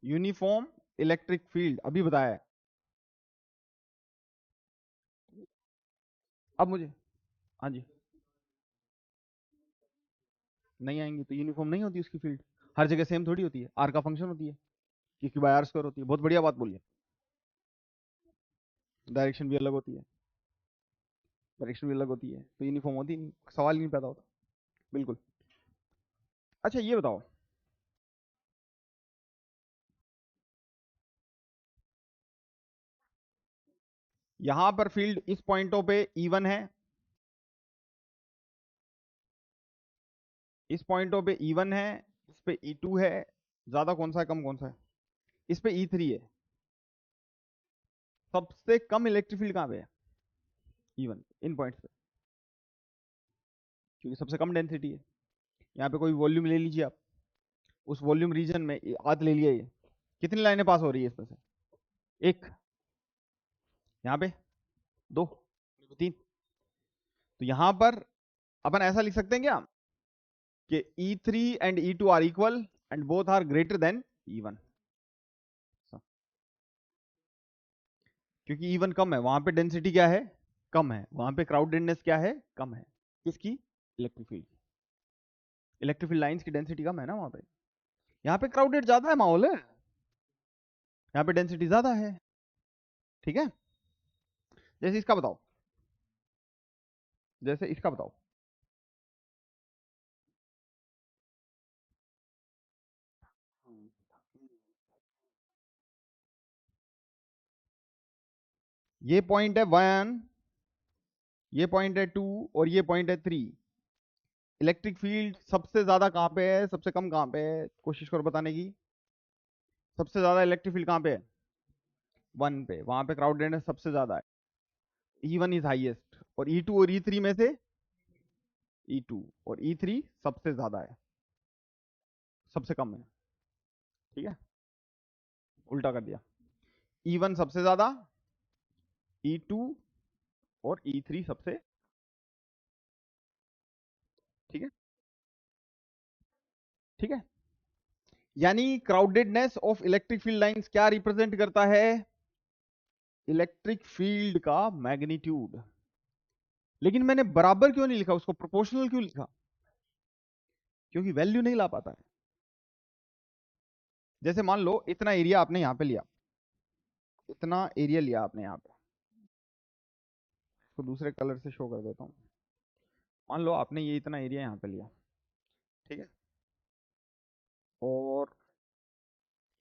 यूनिफॉर्म इलेक्ट्रिक फील्ड, अभी बताया है। अब मुझे, हाँ जी, नहीं आएंगी तो यूनिफॉर्म नहीं होती उसकी फील्ड, हर जगह सेम थोड़ी होती है, आर का फंक्शन होती है, क्योंकि बाय आर स्क्वायर होती है। बहुत बढ़िया बात बोलिए, डायरेक्शन भी अलग होती है, डायरेक्शन भी अलग होती है, तो यूनिफॉर्म होती नहीं, सवाल ही नहीं पैदा होता। बिल्कुल। अच्छा ये बताओ, यहां पर फील्ड इस पॉइंटों पे E1 है, इस पॉइंटों पे E1 है, इस पे E2 है, ज्यादा कौन सा है कम कौन सा है, इस पे E3 है। सबसे कम इलेक्ट्रिक फील्ड कहां पे है, E1, इन पॉइंट्स पे, क्योंकि सबसे कम डेंसिटी है। यहाँ पे कोई वॉल्यूम ले लीजिए आप, उस वॉल्यूम रीजन में आध ले लिया, ये कितनी लाइनें पास हो रही है इसमें से, एक, यहाँ पे दो, तीन। तो यहां पर अपन ऐसा लिख सकते हैं क्या कि E3 and E2 are equal and both are greater than E1, क्योंकि E1 कम है, वहां पे डेंसिटी क्या है, कम है, वहां पे क्राउडेडनेस क्या है, कम है। किसकी, electric field, electric field lines की डेंसिटी कम है ना वहां पे, यहाँ पे क्राउडेड ज्यादा है माहौल है, यहाँ पे डेंसिटी ज्यादा है, ठीक है। जैसे इसका बताओ, जैसे इसका बताओ, ये पॉइंट है 1, ये पॉइंट है 2 और ये पॉइंट है 3। इलेक्ट्रिक फील्ड सबसे ज्यादा कहां पे है, सबसे कम कहां पे है, कोशिश करो बताने की। सबसे ज्यादा इलेक्ट्रिक फील्ड कहां पे है, 1 पे, वहां पे क्राउडेडनेस सबसे ज्यादा है, E1 इज हाईएस्ट, और E2 और E3 में से E2 और E3 सबसे ज्यादा है, सबसे कम है। ठीक है, उल्टा कर दिया। E1 सबसे ज्यादा, E2 और E3 सबसे, ठीक है, ठीक है। यानी क्राउडेडनेस ऑफ इलेक्ट्रिक फील्ड लाइंस क्या रिप्रेजेंट करता है? इलेक्ट्रिक फील्ड का मैग्नीट्यूड। लेकिन मैंने बराबर क्यों नहीं लिखा, उसको प्रोपोर्शनल क्यों लिखा? क्योंकि वैल्यू नहीं ला पाता है। जैसे मान लो इतना एरिया आपने यहां पे लिया, इतना एरिया लिया आपने यहां पे, इसको दूसरे कलर से शो कर देता हूं। मान लो आपने ये इतना एरिया यहां पे लिया, ठीक है, और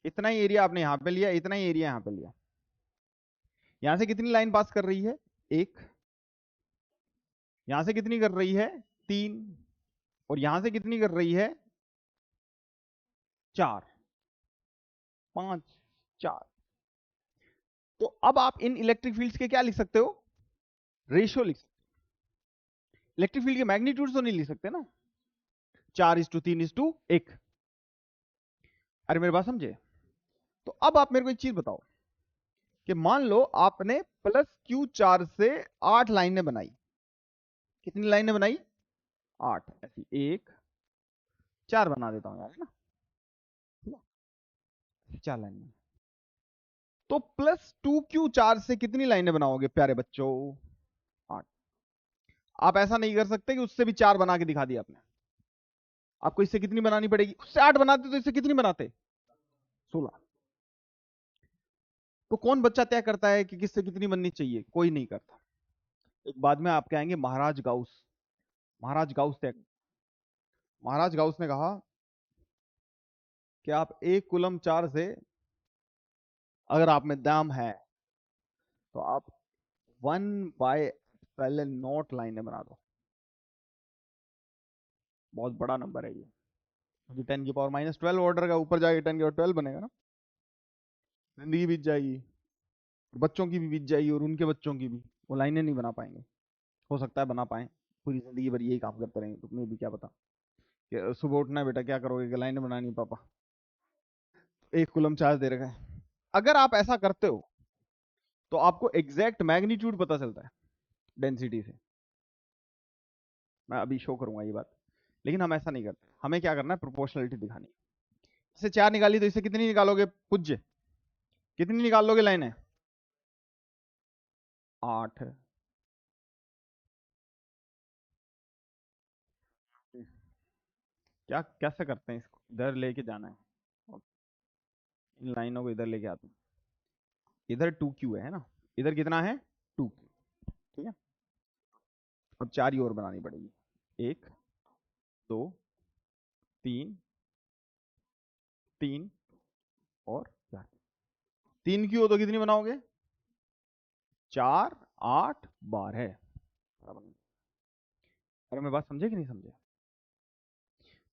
इतना ही एरिया आपने यहां पे लिया, इतना ही एरिया यहां पे लिया। यहां से कितनी लाइन पास कर रही है? एक। यहां से कितनी कर रही है? तीन। और यहां से कितनी कर रही है? चार। पांच, चार। तो अब आप इन इलेक्ट्रिक फील्ड्स के क्या लिख सकते हो? रेशियो लिख सकते। इलेक्ट्रिक फील्ड के मैग्नीट्यूड तो नहीं लिख सकते ना, 4:3:1। अरे मेरी बात समझे? तो अब आप मेरे को एक चीज बताओ कि मान लो आपने +Q4 से 8 लाइनें बनाई। कितनी लाइनें बनाई? 8। ऐसी एक, 4 बना देता हूं यार, है ना, 4 लाइनें। तो +2Q4 से कितनी लाइनें बनाओगे प्यारे बच्चों? 8। आप ऐसा नहीं कर सकते कि उससे भी 4 बना के दिखा दिया आपने। आपको इससे कितनी बनानी पड़ेगी? उससे 8 बनाते तो इससे कितनी बनाते? 16। तो कौन बच्चा तय करता है कि किससे कितनी बननी चाहिए? कोई नहीं करता। एक बाद में आपके आएंगे महाराज गाउस। महाराज गाउस तय, महाराज गाउस ने कहा कि आप 1 कूलम चार्ज से अगर आप में दाम है तो आप 1/ε0 लाइनें बना दो। बहुत बड़ा नंबर है ये, क्योंकि 10⁻12 ऑर्डर का, ऊपर जाके 10⁻12 बनेगा ना। जिंदगी बीत जाएगी, बच्चों की भी बीत जाएगी और उनके बच्चों की भी। वो लाइनें नहीं बना पाएंगे। हो सकता है बना पाए, पूरी जिंदगी भर यही काम करते रहेंगे, तुम्हें भी क्या पता कि सुबह उठना है बेटा क्या करोगे, कि लाइनें बनानी पापा, 1 कूलम चार्ज दे रखा है। अगर आप ऐसा करते हो तो आपको एग्जैक्ट मैग्नीट्यूड पता चलता है डेंसिटी से। मैं अभी शो करूंगा ये बात, लेकिन हम ऐसा नहीं करते। हमें क्या करना है? प्रोपोर्शनलिटी दिखानी है। इससे 4 निकाली तो इससे कितनी निकालोगे पूज्य? कितनी निकाल लोगे लाइनें? 8। क्या कैसे करते हैं इसको? इधर लेके जाना है, इन लाइनों को इधर लेके आते हैं। इधर 2Q है ना, इधर कितना है? 2Q। ठीक है, अब 4 ही और बनानी पड़ेगी। 1, 2, 3, 3 और 4। 3Q हो तो कितनी बनाओगे? 4, 8, 12। अरे मैं बात समझे कि नहीं समझे?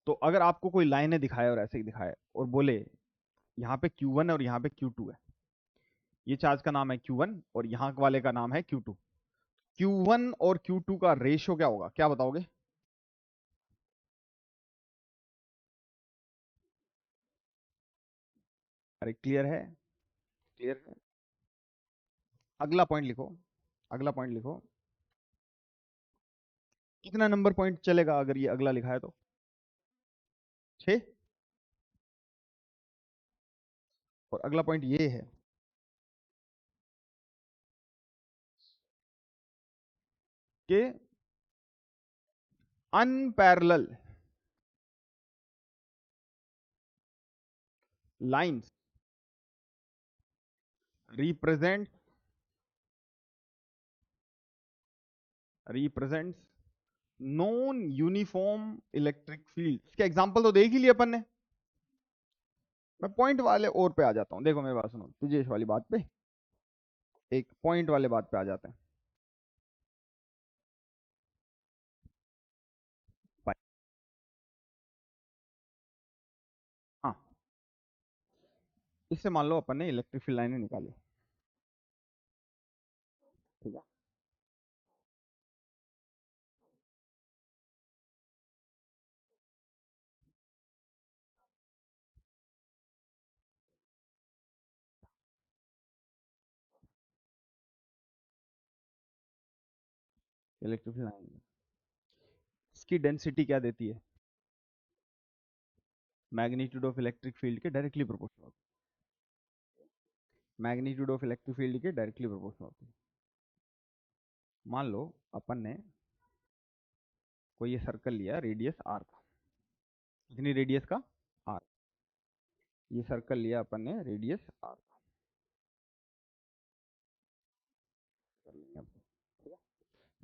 तो अगर आपको कोई लाइनें दिखाए और ऐसे ही दिखाए और बोले यहाँ पे Q1 और यहाँ पे Q2 है, ये चार्ज का नाम है Q1 और यहाँ वाले का नाम है Q2, Q1 और Q2 का रेशियो क्या होगा? क्या बताओगे? अरे क्लियर है? क्लियर है? अगला पॉइंट लिखो, अगला पॉइंट लिखो। कितना नंबर पॉइंट चलेगा अगर ये अगला लिखा है तो? 6। और अगला पॉइंट ये है कि unparalleled lines represent represents non uniform electric field. इसके एग्जांपल तो देख ही लिए अपन ने। मैं पॉइंट वाले और पे आ जाता हूं, देखो मेरी बात सुनो, तुझे इस वाली बात पे, एक पॉइंट वाले बात पे आ जाते हैं। हाँ, इससे मान लो अपन ने इलेक्ट्रिक फील्ड लाइनें निकाली, ठीक है, इलेक्ट्रिक फील्ड लाइन इसकी डेंसिटी क्या देती है? मैग्नीट्यूड ऑफ इलेक्ट्रिक फील्ड के directly proportional, magnitude of electric field के डायरेक्टली प्रोपोर्शनल होती है। मान लो अपन ने कोई ये सर्कल लिया रेडियस आर का, कितनी रेडियस का? आर। ये सर्कल लिया अपन ने रेडियस आर का,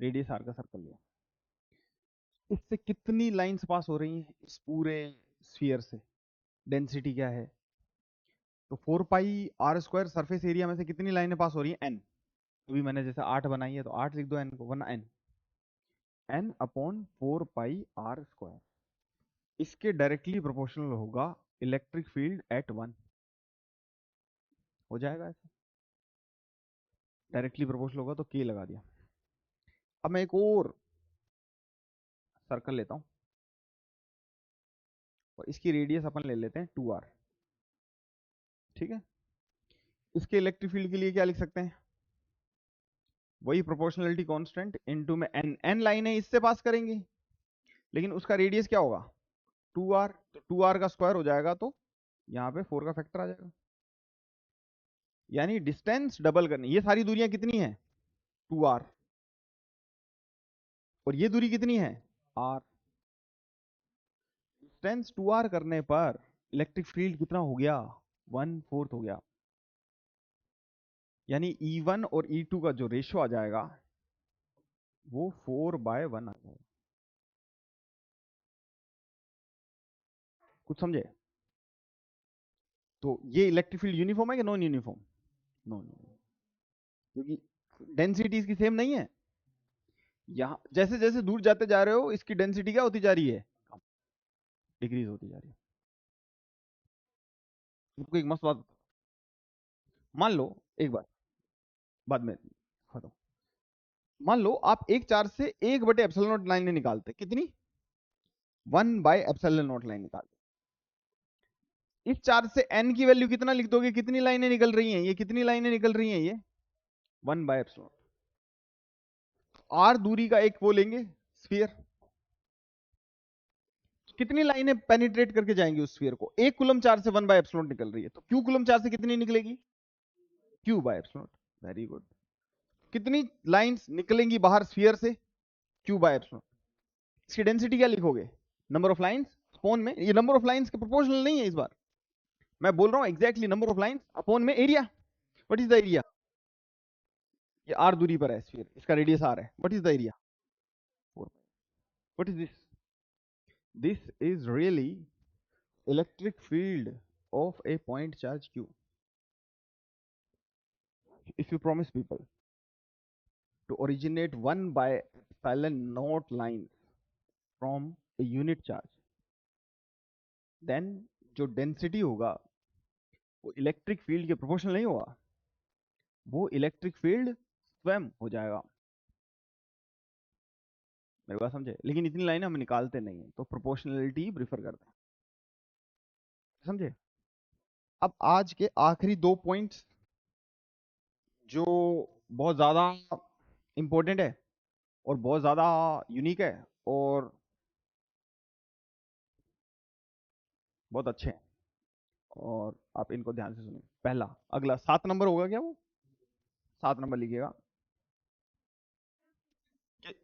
रेडियस आर का सर्कल लिया। इससे कितनी लाइंस पास हो रही हैं इस पूरे स्फीयर से? डेंसिटी क्या है? तो 4 pi r square surface area में से कितनी लाइनें पास हो रही हैं? n। अभी मैंने जैसे 8 बनाई है तो 8 लिख दो n को, वरना n upon 4 pi r square. इसके डायरेक्टली प्रोपोर्शनल होगा इलेक्ट्रिक फील्ड एट 1। हो जाएगा ऐसा, डायरेक्टली प्रोपोर्शनल होगा तो k लगा दिया। अब मैं एक और सर्कल लेता हूं और इसकी रेडियस अपन ले लेते हैं 2r। ठीक है, इसके इलेक्ट्रिक फील्ड के लिए क्या लिख सकते हैं? वही प्रोपोर्शनलिटी कांस्टेंट इनटू में n लाइन है इससे पास करेंगे, लेकिन उसका रेडियस क्या होगा? 2r। तो 2r का स्क्वायर हो जाएगा तो यहाँ पे 4 का फैक्टर आ जाएगा। यानी डिस्टेंस डबल करनी। ये सारी दूरियां कितनी है? 2r। और ये दूरी कितनी है? r। डिस्टेंस 2r करने पर इलेक्ट्रिक फील्ड कितना हो गया? 1/4 हो गया। यानी E1 और E2 का जो रेशियो आ जाएगा वो 4/1 आ जाएगा। कुछ समझे? तो ये इलेक्ट्रिक फील्ड यूनिफॉर्म है कि नॉन यूनिफॉर्म? नॉन यूनिफॉर्म, क्योंकि डेंसिटी इसकी सेम नहीं है। यहां जैसे जैसे दूर जाते जा रहे हो इसकी डेंसिटी क्या होती जा रही है? डिक्रीज होती जा रही है। आपको एक मस्त बात, मान लो एक बार बाद में खत्म। मान लो आप एक चार्ज से 1/ε0 लाइन निकालते, कितनी? 1/ε0 लाइन निकालते। इस चार्ज से n की वैल्यू कितना लिख दोगे? कितनी लाइनें निकल रही हैं? ये कितनी लाइनें निकल रही हैं? ये 1/ε0। r दूरी का एक वो लेंगे स्फीयर, कितनी लाइनें पेनिट्रेट करके जाएंगी उस स्फीयर को? 1 कूलम चार्ज से 1/ε0 निकल रही है, तो q कूलम चार्ज से कितनी निकलेगी? q/ε0। Very good. कितनी लाइंस निकलेंगी बाहर स्फीयर से? q/ε0। इसकी डेंसिटी क्या लिखोगे? नंबर ऑफ लाइंस अपॉन में, ये नंबर ऑफ लाइंस के प्रोपोर्शनल नहीं है इस बार, मैं बोल रहा हूं exactly number of lines upon में area. What is the area? ये r दूरी पर है स्फीयर, इसका रेडियस r है। What is the area? 4। What is this? This is really electric field of a point charge q. If you promise people to originate 1/ε0 lines from a unit charge, then जो density होगा वो electric field के proportional नहीं होगा, वो electric field स्वयं हो जाएगा। मेरी बात समझे? लेकिन इतनी लाइन हम निकालते नहीं है, तो प्रोपोर्शनलिटी प्रीफर करते हैं। समझे? अब आज के आखिरी 2 पॉइंट्स जो बहुत ज्यादा इंपॉर्टेंट है और बहुत ज्यादा यूनिक है और बहुत अच्छे हैं, और आप इनको ध्यान से सुनिए। पहला, अगला 7 नंबर होगा क्या? वो 7 नंबर लिखिएगा।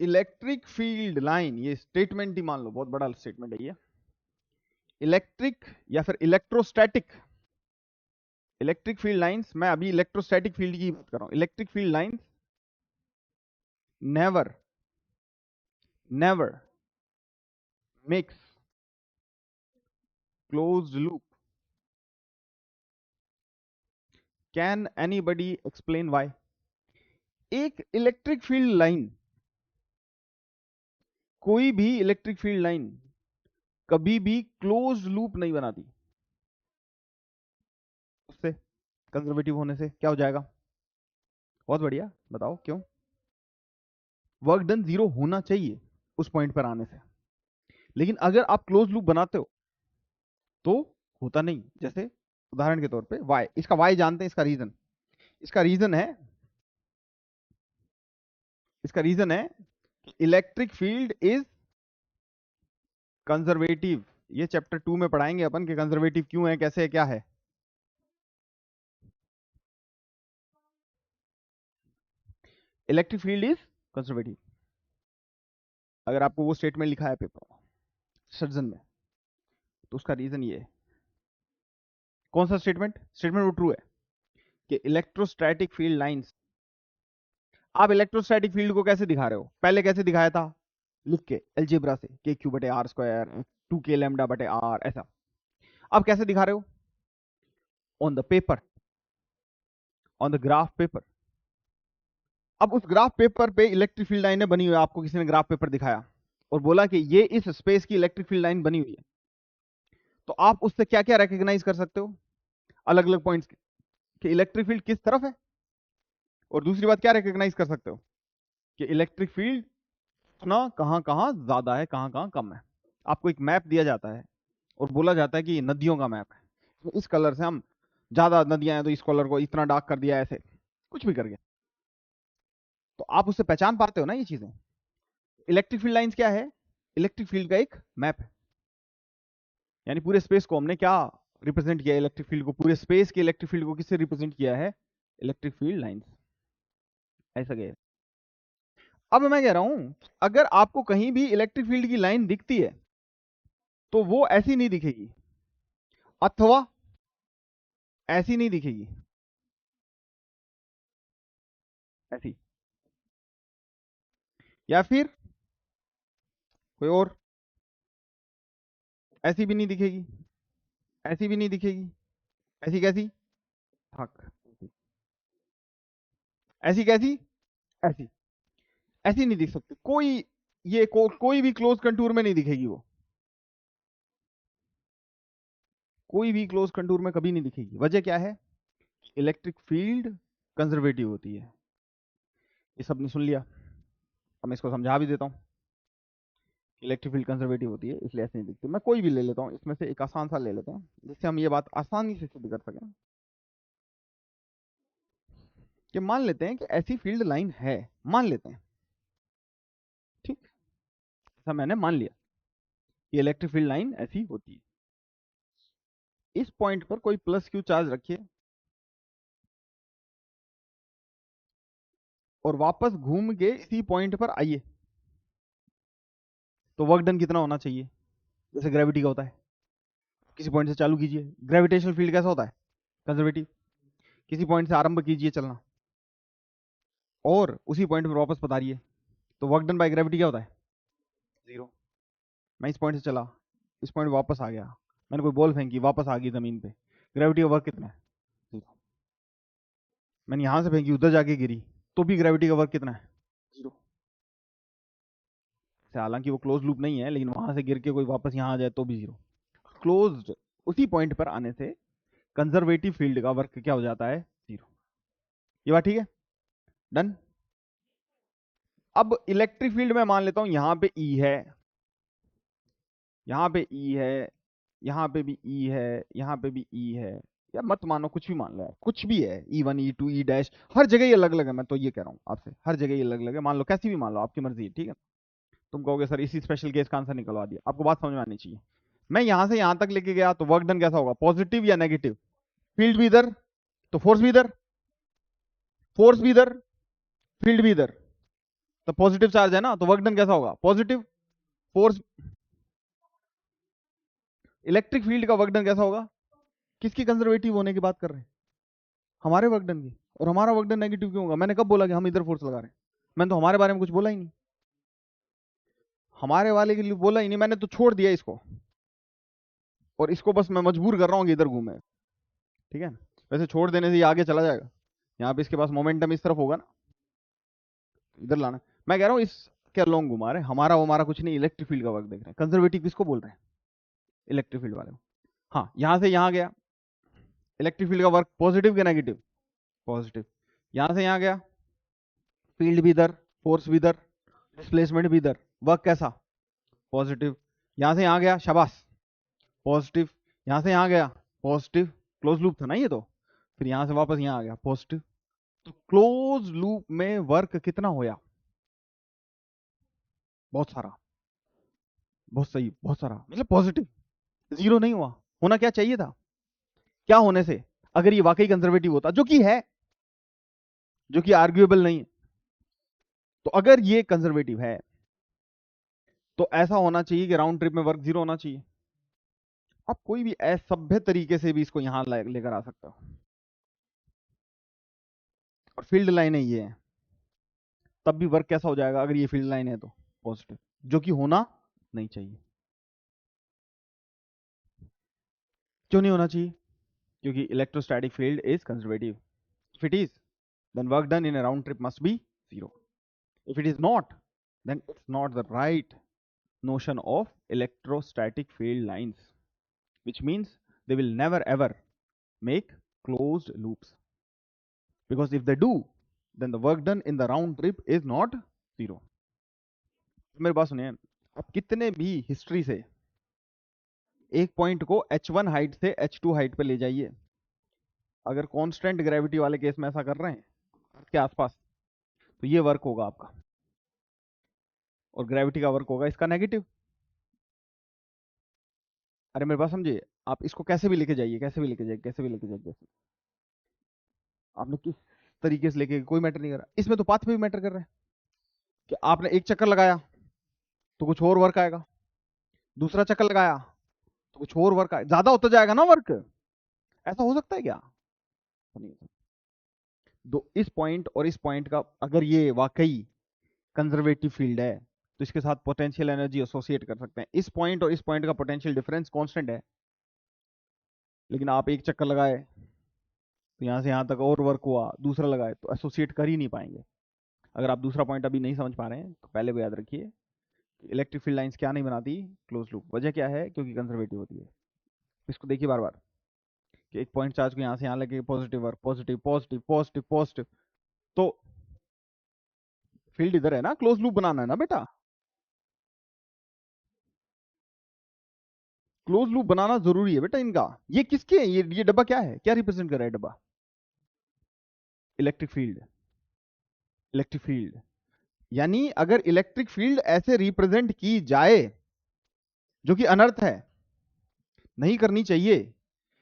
इलेक्ट्रिक फील्ड लाइन, ये स्टेटमेंट ही मान लो, बहुत बड़ा स्टेटमेंट है ये। इलेक्ट्रिक या फिर इलेक्ट्रोस्टैटिक, इलेक्ट्रिक फील्ड लाइंस, मैं अभी इलेक्ट्रोस्टैटिक फील्ड की बात कर रहा हूं। Electric field lines never never makes closed loop. Can anybody explain why? एक इलेक्ट्रिक फील्ड लाइन, कोई भी इलेक्ट्रिक फील्ड लाइन कभी भी क्लोज्ड लूप नहीं बनाती। उससे कंजर्वेटिव होने से क्या हो जाएगा? बहुत बढ़िया, बताओ क्यों? वर्क डन 0 होना चाहिए उस पॉइंट पर आने से, लेकिन अगर आप क्लोज लूप बनाते हो तो होता नहीं। जैसे उदाहरण के तौर पे y, इसका y जानते हैं, इसका रीजन, इसका रीजन है इलेक्ट्रिक फील्ड इज कंजर्वेटिव। ये चैप्टर 2 में पढ़ाएंगे अपन कि कंजर्वेटिव क्यों है, कैसे है, क्या है। Electric field is conservative. अगर आपको वो स्टेटमेंट लिखा है पेपर सर्जन में, तो उसका रीजन ये है। कौन सा स्टेटमेंट? स्टेटमेंट वो ट्रू है कि इलेक्ट्रोस्टैटिक फील्ड लाइंस। आप इलेक्ट्रोस्टैटिक फील्ड को कैसे दिखा रहे हो? पहले कैसे दिखाया था? लिख के एलजेब्रा से, के क्यू बटे आर स्क्वायर 2k लैम्डा बटे आर, ऐसा। अब कैसे दिखा रहे हो? On the paper, on the graph paper. अब उस ग्राफ पेपर पे इलेक्ट्रिक फील्ड लाइनें बनी हुई है, आपको किसी ने ग्राफ पेपर दिखाया और बोला कि ये इस स्पेस की इलेक्ट्रिक फील्ड लाइन बनी हुई है, तो आप उससे क्या क्या रिकॉग्नाइज कर सकते हो अलग अलग पॉइंट्स कि इलेक्ट्रिक फील्ड किस तरफ है। और दूसरी बात क्या रिकॉग्नाइज कर सकते हो कि इलेक्ट्रिक फील्ड ना कहां कहां ज्यादा है, कहां कहां कम है। आपको एक मैप दिया जाता है और बोला जाता है कि ये नदियों का मैप है, तो इस कलर से हम, ज्यादा नदियां हैं तो इस कलर को इतना डार्क कर दिया, ऐसे कुछ भी करके, तो आप उससे पहचान पाते हो ना ये चीजें। इलेक्ट्रिक फील्ड लाइंस क्या है? इलेक्ट्रिक फील्ड का एक मैप है। यानी पूरे स्पेस को हमने क्या रिप्रेजेंट किया? इलेक्ट्रिक फील्ड को, पूरे स्पेस के इलेक्ट्रिक फील्ड को किससे रिप्रेजेंट किया है? Electric field lines. ऐसा गया। अब मैं कह रहा हूं अगर आपको कहीं भी इलेक्ट्रिक फील्ड की लाइन दिखती है तो वो ऐसी नहीं दिखेगी, अथवा ऐसी नहीं दिखेगी, ऐसी, या फिर कोई और, ऐसी भी नहीं दिखेगी, ऐसी भी नहीं दिखेगी, ऐसी कैसी? थक, ऐसी कैसी? ऐसी, ऐसी नहीं दिख सकती कोई। ये कोई भी क्लोज कंटूर में नहीं दिखेगी वो, कोई भी क्लोज कंटूर में कभी नहीं दिखेगी। वजह क्या है? इलेक्ट्रिक फील्ड कंजर्वेटिव होती है। ये सबने सुन लिया, अब मैं इसको समझा भी देता हूँ। इलेक्ट्रिक फील्ड कंजर्वेटिव होती है इसलिए ऐसे नहीं दिखती। मैं कोई भी ले लेता हूँ इसमें से, एक आसान सा ले लेते हैं जिससे हम ये बात आसानी से सिद्ध कर सकें कि मान लेते हैं कि ऐसी फील्ड लाइन है, मान लेते हैं, ठीक, ऐसा मैंने मान लिया कि इलेक्ट्रिक फील्ड लाइन ऐसी होती है। इस पॉइंट पर कोई प्लस क्यू चार्ज रखिए और वापस घूम के इसी पॉइंट पर आइए, तो वर्क डन कितना होना चाहिए? जैसे ग्रेविटी का होता है, किसी पॉइंट से चालू कीजिए, ग्रेविटेशनल फील्ड कैसा होता है? कंजर्वेटिव। किसी पॉइंट से आरंभ कीजिए चलना और उसी पॉइंट पर वापस पधारिए, तो वर्क डन बाय ग्रेविटी क्या होता है? जीरो। मैं इस पॉइंट से चला, इस पॉइंट वापस आ गया, मैंने कोई बॉल फेंकी, वापस आ गई जमीन पे, ग्रेविटी का वर्क कितना है? जीरो। मैंने यहां से फेंकी, उधर जाके गिरी, तो भी ग्रेविटी का वर्क कितना है? जीरो। हालांकि वो क्लोज लूप नहीं है, लेकिन वहां से गिर के कोई वापस यहां आ जाए तो भी जीरो। क्लोज्ड, उसी पॉइंट पर आने से कंजर्वेटिव फील्ड का वर्क क्या हो जाता है? जीरो। ये बात ठीक है? डन। अब इलेक्ट्रिक फील्ड में मान लेता हूं यहां पे ई है, यहां पे ई है, यहां पे भी ई है, यहां पे भी ई है, या मत मानो, कुछ भी मान लो, कुछ भी है, E1 E2 ई डैश, हर जगह ये अलग अलग है। मैं तो ये कह रहा हूं आपसे, हर जगह ये अलग अलग है, मान लो कैसी भी मान लो, आपकी मर्जी है, ठीक है। तुम कहोगे सर इसी स्पेशल केस का आंसर निकलवा दिया, आपको बात समझ में आनी चाहिए। मैं यहां से यहां तक लेके गया तो वर्क डन कैसा होगा? पॉजिटिव या नेगेटिव? फील्ड भी इधर तो फोर्स भी इधर, फोर्स भी इधर, फील्ड भी इधर, तो पॉजिटिव चार्ज है ना, तो वर्क डन कैसा होगा? पॉजिटिव। फोर्स, इलेक्ट्रिक फील्ड का वर्क डन कैसा होगा? किसकी कंजर्वेटिव होने की बात कर रहे हैं? हमारे वर्क डन की। और हमारा वर्क डन नेगेटिव क्यों होगा? मैंने कब बोला कि हम इधर फोर्स लगा रहे हैं? मैंने तो हमारे बारे में कुछ बोला ही नहीं, हमारे वाले के लिए बोला ही नहीं, मैंने तो छोड़ दिया इसको, और इसको बस मैं मजबूर कर रहा हूँ कि इधर घूमे, ठीक है। वैसे छोड़ देने से ये आगे चला जाएगा, यहाँ पे इसके पास मोमेंटम इस तरफ होगा ना, इधर लाना। मैं कह रहा हूँ इस क्या लॉन्ग घुमा रहे हैं, हमारा हमारा कुछ नहीं, इलेक्ट्रिक फील्ड का वर्क देख रहे हैं। कंजर्वेटिव किसको बोल रहे हैं? इलेक्ट्रिक फील्ड वाले को। हाँ, यहां से यहां गया, इलेक्ट्रिक फील्ड का वर्क पॉजिटिव के नेगेटिव? पॉजिटिव। यहां से यहां गया, फील्ड भी इधर, फोर्स भी इधर, डिस्प्लेसमेंट भी इधर, वर्क कैसा? पॉजिटिव। यहां से यहां गया, शाबाश, पॉजिटिव। यहां से यहां गया, पॉजिटिव, क्लोज लूप था ना ये तो, फिर यहां से वापस यहां आ गया, पॉजिटिव। तो क्लोज लूप में वर्क कितना होया? बहुत सारा, बहुत सही, बहुत सारा, मतलब पॉजिटिव। जीरो नहीं हुआ, होना क्या चाहिए था? क्या होने से अगर ये वाकई कंजर्वेटिव होता, जो कि है, जो कि आर्ग्यूएबल नहीं है, तो अगर ये कंजर्वेटिव है तो ऐसा होना चाहिए कि राउंड ट्रिप में वर्क जीरो होना चाहिए। आप कोई भी असभ्य तरीके से भी इसको यहां लेकर आ सकते हो। और फील्ड लाइनें ये हैं, तब भी वर्क कैसा हो जाएगा अगर ये फील्ड लाइन है तो? पॉजिटिव, जो कि होना नहीं चाहिए। क्यों नहीं होना चाहिए? क्योंकि electrostatic field is conservative. If it is, then work done in a round trip must be zero. If it is not, then it's not the right notion of electrostatic field lines, which means they will never ever make closed loops, because if they do, then the work done in the round trip is not zero. मेरी बात सुनिए, आप कितने भी history से एक point को h1 height से h2 हाइट पे ले जाइए, अगर कांस्टेंट ग्रेविटी वाले केस में ऐसा कर रहे हैं अर्थ के आसपास, तो ये वर्क होगा आपका, और ग्रेविटी का वर्क होगा इसका नेगेटिव। अरे मेरे पास समझिए, आप इसको कैसे भी लेके जाइए, कैसे भी लेके जाइए, कैसे भी लेके जाइए, कैसे आपने किस तरीके से लेके, कोई मैटर नहीं कर रहा इसमें, तो पाथ पे भी मैटर कर रहा है कि आपने एक चक्कर लगाया तो कुछ और वर्क आएगा, दूसरा चक्कर लगाया तो कुछ और वर्क आएगा, ज्यादा होता जाएगा ना वर्क। ऐसा हो सकता है क्या? नहीं। दो इस पॉइंट और इस पॉइंट का अगर ये वाकई कंजर्वेटिव फील्ड है तो इसके साथ पोटेंशियल एनर्जी एसोसिएट कर सकते हैं। इस पॉइंट और इस पॉइंट का पोटेंशियल डिफरेंस कांस्टेंट है, लेकिन आप एक चक्कर लगाए तो यहां से यहां तक और वर्क हुआ, दूसरा लगाए तो एसोसिएट कर ही नहीं पाएंगे। अगर आप दूसरा पॉइंट अभी नहीं समझ पा रहे हैं तो पहले को याद रखिए, इलेक्ट्रिक फील्ड लाइंस क्या नहीं बनाती? Close loop. वजह क्या है? क्योंकि कंजर्वेटिव होती है। इसको देखिए बार बार कि एक पॉइंट चार्ज को यहां से यहां लगे, positive work, positive positive positive positive, तो फील्ड इधर है ना, क्लोज लूप बनाना है ना बेटा। क्लोज लूप बनाना जरूरी है बेटा इनका। ये किसके है? ये डब्बा क्या है, क्या रिप्रेजेंट कर रहा है डब्बा? Electric field. इलेक्ट्रिक फील्ड यानी अगर इलेक्ट्रिक फील्ड ऐसे रिप्रेजेंट की जाए, जो कि अनर्थ है, नहीं करनी चाहिए,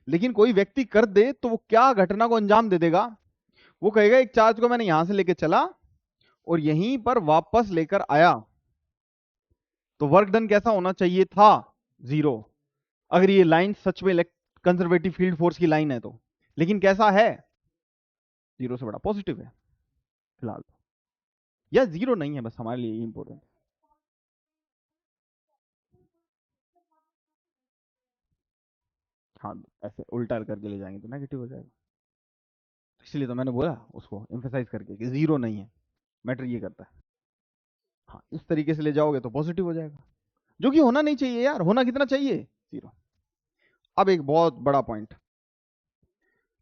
लेकिन कोई व्यक्ति कर दे, तो वो क्या घटना को अंजाम दे देगा? वो कहेगा एक चार्ज को मैंने यहां से लेके चला और यहीं पर वापस लेकर आया, तो वर्क डन कैसा होना चाहिए था? जीरो। अगर ये लाइन सच में कंजर्वेटिव फील्ड फोर्स की लाइन है तो, लेकिन कैसा है? जीरो से बड़ा पॉजिटिव है फिलहाल, या जीरो नहीं है, बस हमारे लिए इंपॉर्टेंट। हाँ, ऐसे उल्टा करके ले जाएंगे तो नेगेटिव हो जाएगा, इसलिए तो मैंने बोला उसको एम्फेसाइज करके कि जीरो नहीं है, मैटर ये करता है। हाँ, इस तरीके से ले जाओगे तो पॉजिटिव हो जाएगा, जो कि होना नहीं चाहिए यार। होना कितना चाहिए? जीरो। अब एक बहुत बड़ा पॉइंट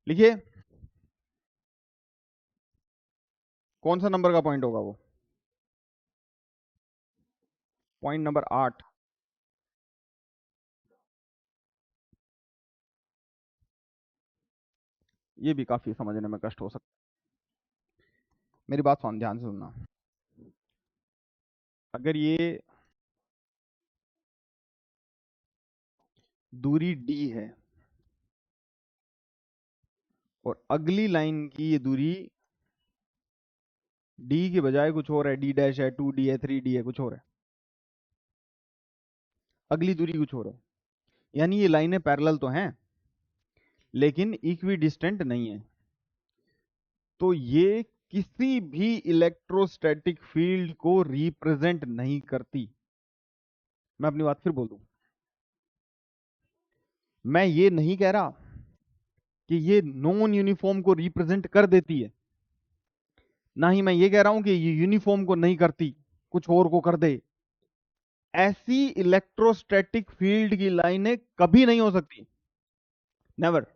लिखिए, कौन सा नंबर का पॉइंट होगा वो? Point number 8। ये भी काफी समझने में कष्ट हो सकता है। मेरी बात सुन, ध्यान से सुनना। अगर ये दूरी d है और अगली लाइन की ये दूरी d के बजाय कुछ और है, d डैश है, 2d है, 3d है, कुछ और है, अगली दूरी कुछ और है, यानी ये लाइनें पैरेलल तो हैं लेकिन इक्वी डिस्टेंट नहीं है, तो ये किसी भी इलेक्ट्रोस्टैटिक फील्ड को रिप्रेजेंट नहीं करती। मैं अपनी बात फिर बोल दूं, मैं ये नहीं कह रहा कि ये नॉन यूनिफॉर्म को रिप्रेजेंट कर देती है, ना ही मैं ये कह रहा हूं कि ये यूनिफॉर्म को नहीं करती, कुछ और को कर दे। ऐसी इलेक्ट्रोस्टैटिक फील्ड की लाइनें कभी नहीं हो सकती, नेवर।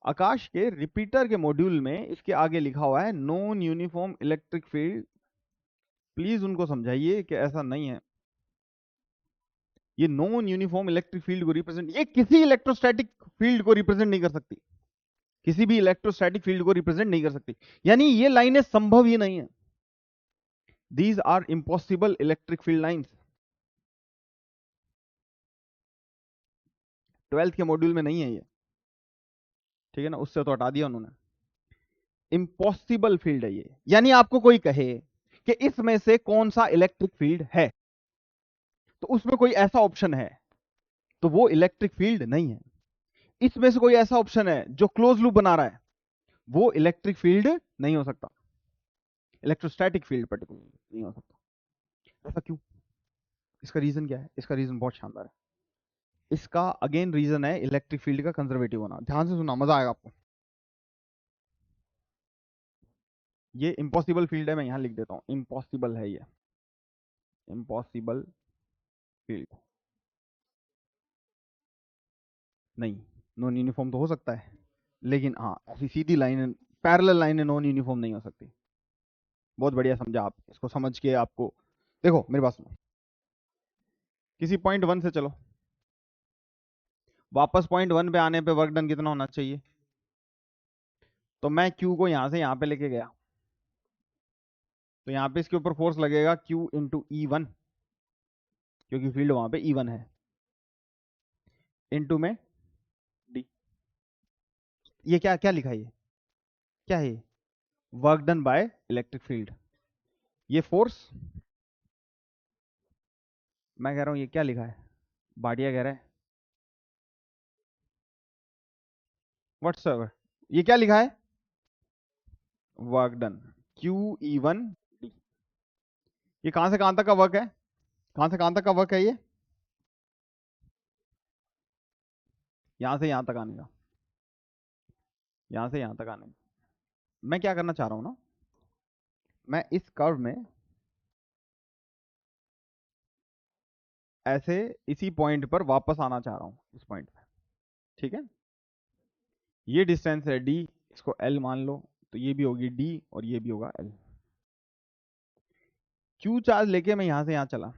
आकाश के रिपीटर के मॉड्यूल में इसके आगे लिखा हुआ है non uniform electric field, please उनको समझाइए कि ऐसा नहीं है। ये नॉन यूनिफॉर्म इलेक्ट्रिक फील्ड को रिप्रेजेंट, ये किसी इलेक्ट्रोस्टैटिक फील्ड को रिप्रेजेंट नहीं कर सकती, किसी भी इलेक्ट्रोस्टैटिक फील्ड को रिप्रेजेंट नहीं कर सकती, यानी ये लाइनें संभव ही नहीं है। These are impossible electric field lines. 12th के मॉड्यूल में नहीं है ये, ठीक है ना, उससे तो हटा दिया उन्होंने। इम्पॉसिबल फील्ड है ये, यानी आपको कोई कहे कि इसमें से कौन सा इलेक्ट्रिक फील्ड है, तो उसमें कोई ऐसा ऑप्शन है तो वो इलेक्ट्रिक फील्ड नहीं है। इसमें से कोई ऐसा ऑप्शन है जो क्लोज लूप बना रहा है, वो इलेक्ट्रिक फील्ड नहीं हो सकता, इलेक्ट्रोस्टैटिक फील्ड पर्टिकुलर नहीं हो सकता। ऐसा क्यों? इसका रीजन क्या है? इसका रीजन बहुत शानदार है। इसका अगेन रीजन है इलेक्ट्रिक फील्ड का कंजर्वेटिव होना। ध्यान से सुना, मजा आएगा आपको। ये इम्पॉसिबल फील्ड है, मैं यहां लिख देता हूं, इम्पॉसिबल है ये, इम्पॉसिबल फील्ड नहीं। नॉन यूनिफॉर्म तो हो सकता है, लेकिन हाँ ऐसी सीधी line, parallel line non uniform नहीं हो सकती। बहुत बढ़िया समझा आप, इसको समझ के आपको, देखो मेरे पास सुनो, किसी पॉइंट 1 से चलो, वापस पॉइंट 1 पे आने पे वर्क डन कितना होना चाहिए? तो मैं Q को यहां से यहां पे लेके गया, तो यहां पे इसके ऊपर फोर्स लगेगा Q इंटू E1, क्योंकि फील्ड वहां पे E1 है, इंटू में D। ये क्या क्या लिखा है? ये क्या है? Work done by electric field. ये फोर्स, मैं कह रहा हूं ये क्या लिखा है, भाटिया कह रहा है व्हाट्सएवर, ये क्या लिखा है? Work done QE1 D। ये कहां से कहां तक का वर्क है? कहां से कहां तक का वर्क है ये? यहां से यहां तक आने का, यहां से यहां तक आने का। मैं क्या करना चाह रहा हूं ना, मैं इस कर्व में ऐसे इसी पॉइंट पर वापस आना चाह रहा हूं, इस पॉइंट पे, ठीक है। ये डिस्टेंस है D, इसको L मान लो, तो ये भी होगी D और ये भी होगा L। Q चार्ज लेके मैं यहां से यहां चला,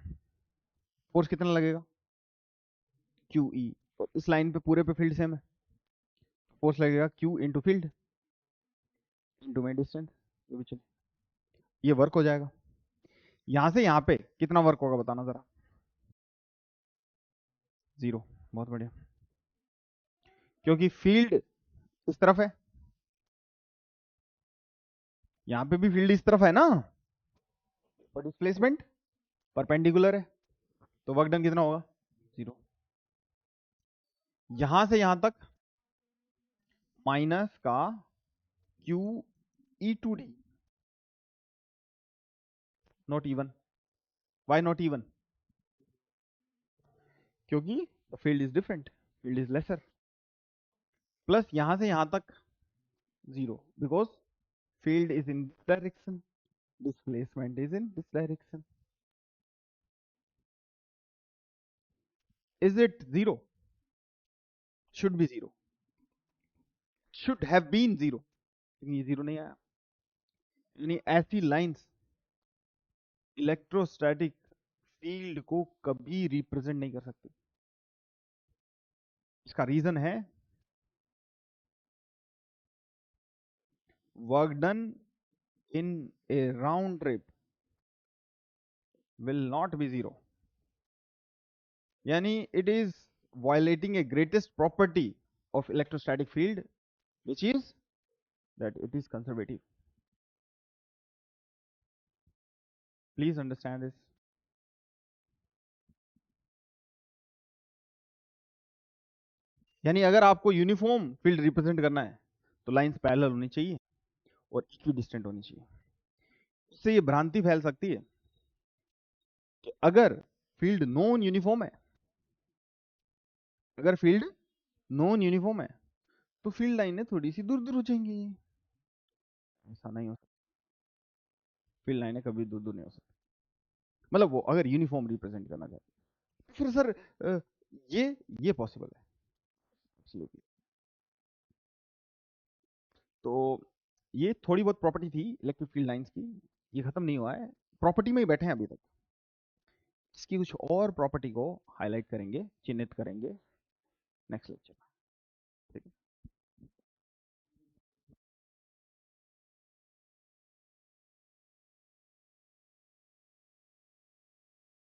फोर्स कितना लगेगा? QE। तो इस लाइन पे पूरे पे फील्ड सेम है, फोर्स लगेगा Q इंटू फील्ड इंटू में डिस्टेंस, ये वर्क हो जाएगा। यहां से यहां पे कितना वर्क होगा बताना जरा? 0। बहुत बढ़िया, क्योंकि फील्ड इस तरफ है, यहां पे भी फील्ड इस तरफ है ना, और डिस्प्लेसमेंट परपेंडिकुलर है, तो वर्क डन कितना होगा? 0। यहां से यहां तक माइनस का QE2D, not even. Why not even? क्योंकि field is different, field is lesser. Plus यहां से यहां तक 0, because field is in this direction, displacement is in this direction. Is it 0? Should be 0, should have been 0, लेकिन ये 0 नहीं आया। यानी ऐसी लाइंस इलेक्ट्रोस्टैटिक फील्ड को कभी रिप्रेजेंट नहीं कर सकती। इसका रीजन है work done in A round trip will not be 0, यानी it is violating a greatest property of electrostatic field, which is that it is conservative. Please understand this. यानी अगर आपको यूनिफॉर्म फील्ड रिप्रेजेंट करना है तो lines parallel होनी चाहिए और इक्वी डिस्टेंट होनी चाहिए। इससे ये भ्रांति फैल सकती है कि अगर फील्ड नॉन यूनिफॉर्म है, अगर फील्ड नॉन यूनिफॉर्म है तो फील्ड लाइनें थोड़ी सी दूर दूर हो जाएंगी। ऐसा नहीं हो सकता, फील्ड लाइनें कभी दूर दूर नहीं हो सकती, मतलब वो अगर यूनिफॉर्म रिप्रेजेंट करना चाहते फिर सर ये पॉसिबल है एब्सोल्युटली। तो ये थोड़ी बहुत प्रॉपर्टी थी इलेक्ट्रिक फील्ड लाइंस की, ये खत्म नहीं हुआ है, प्रॉपर्टी में ही बैठे हैं अभी तक। इसकी कुछ और प्रॉपर्टी को हाईलाइट करेंगे, चिन्हित करेंगे नेक्स्ट लेक्चर।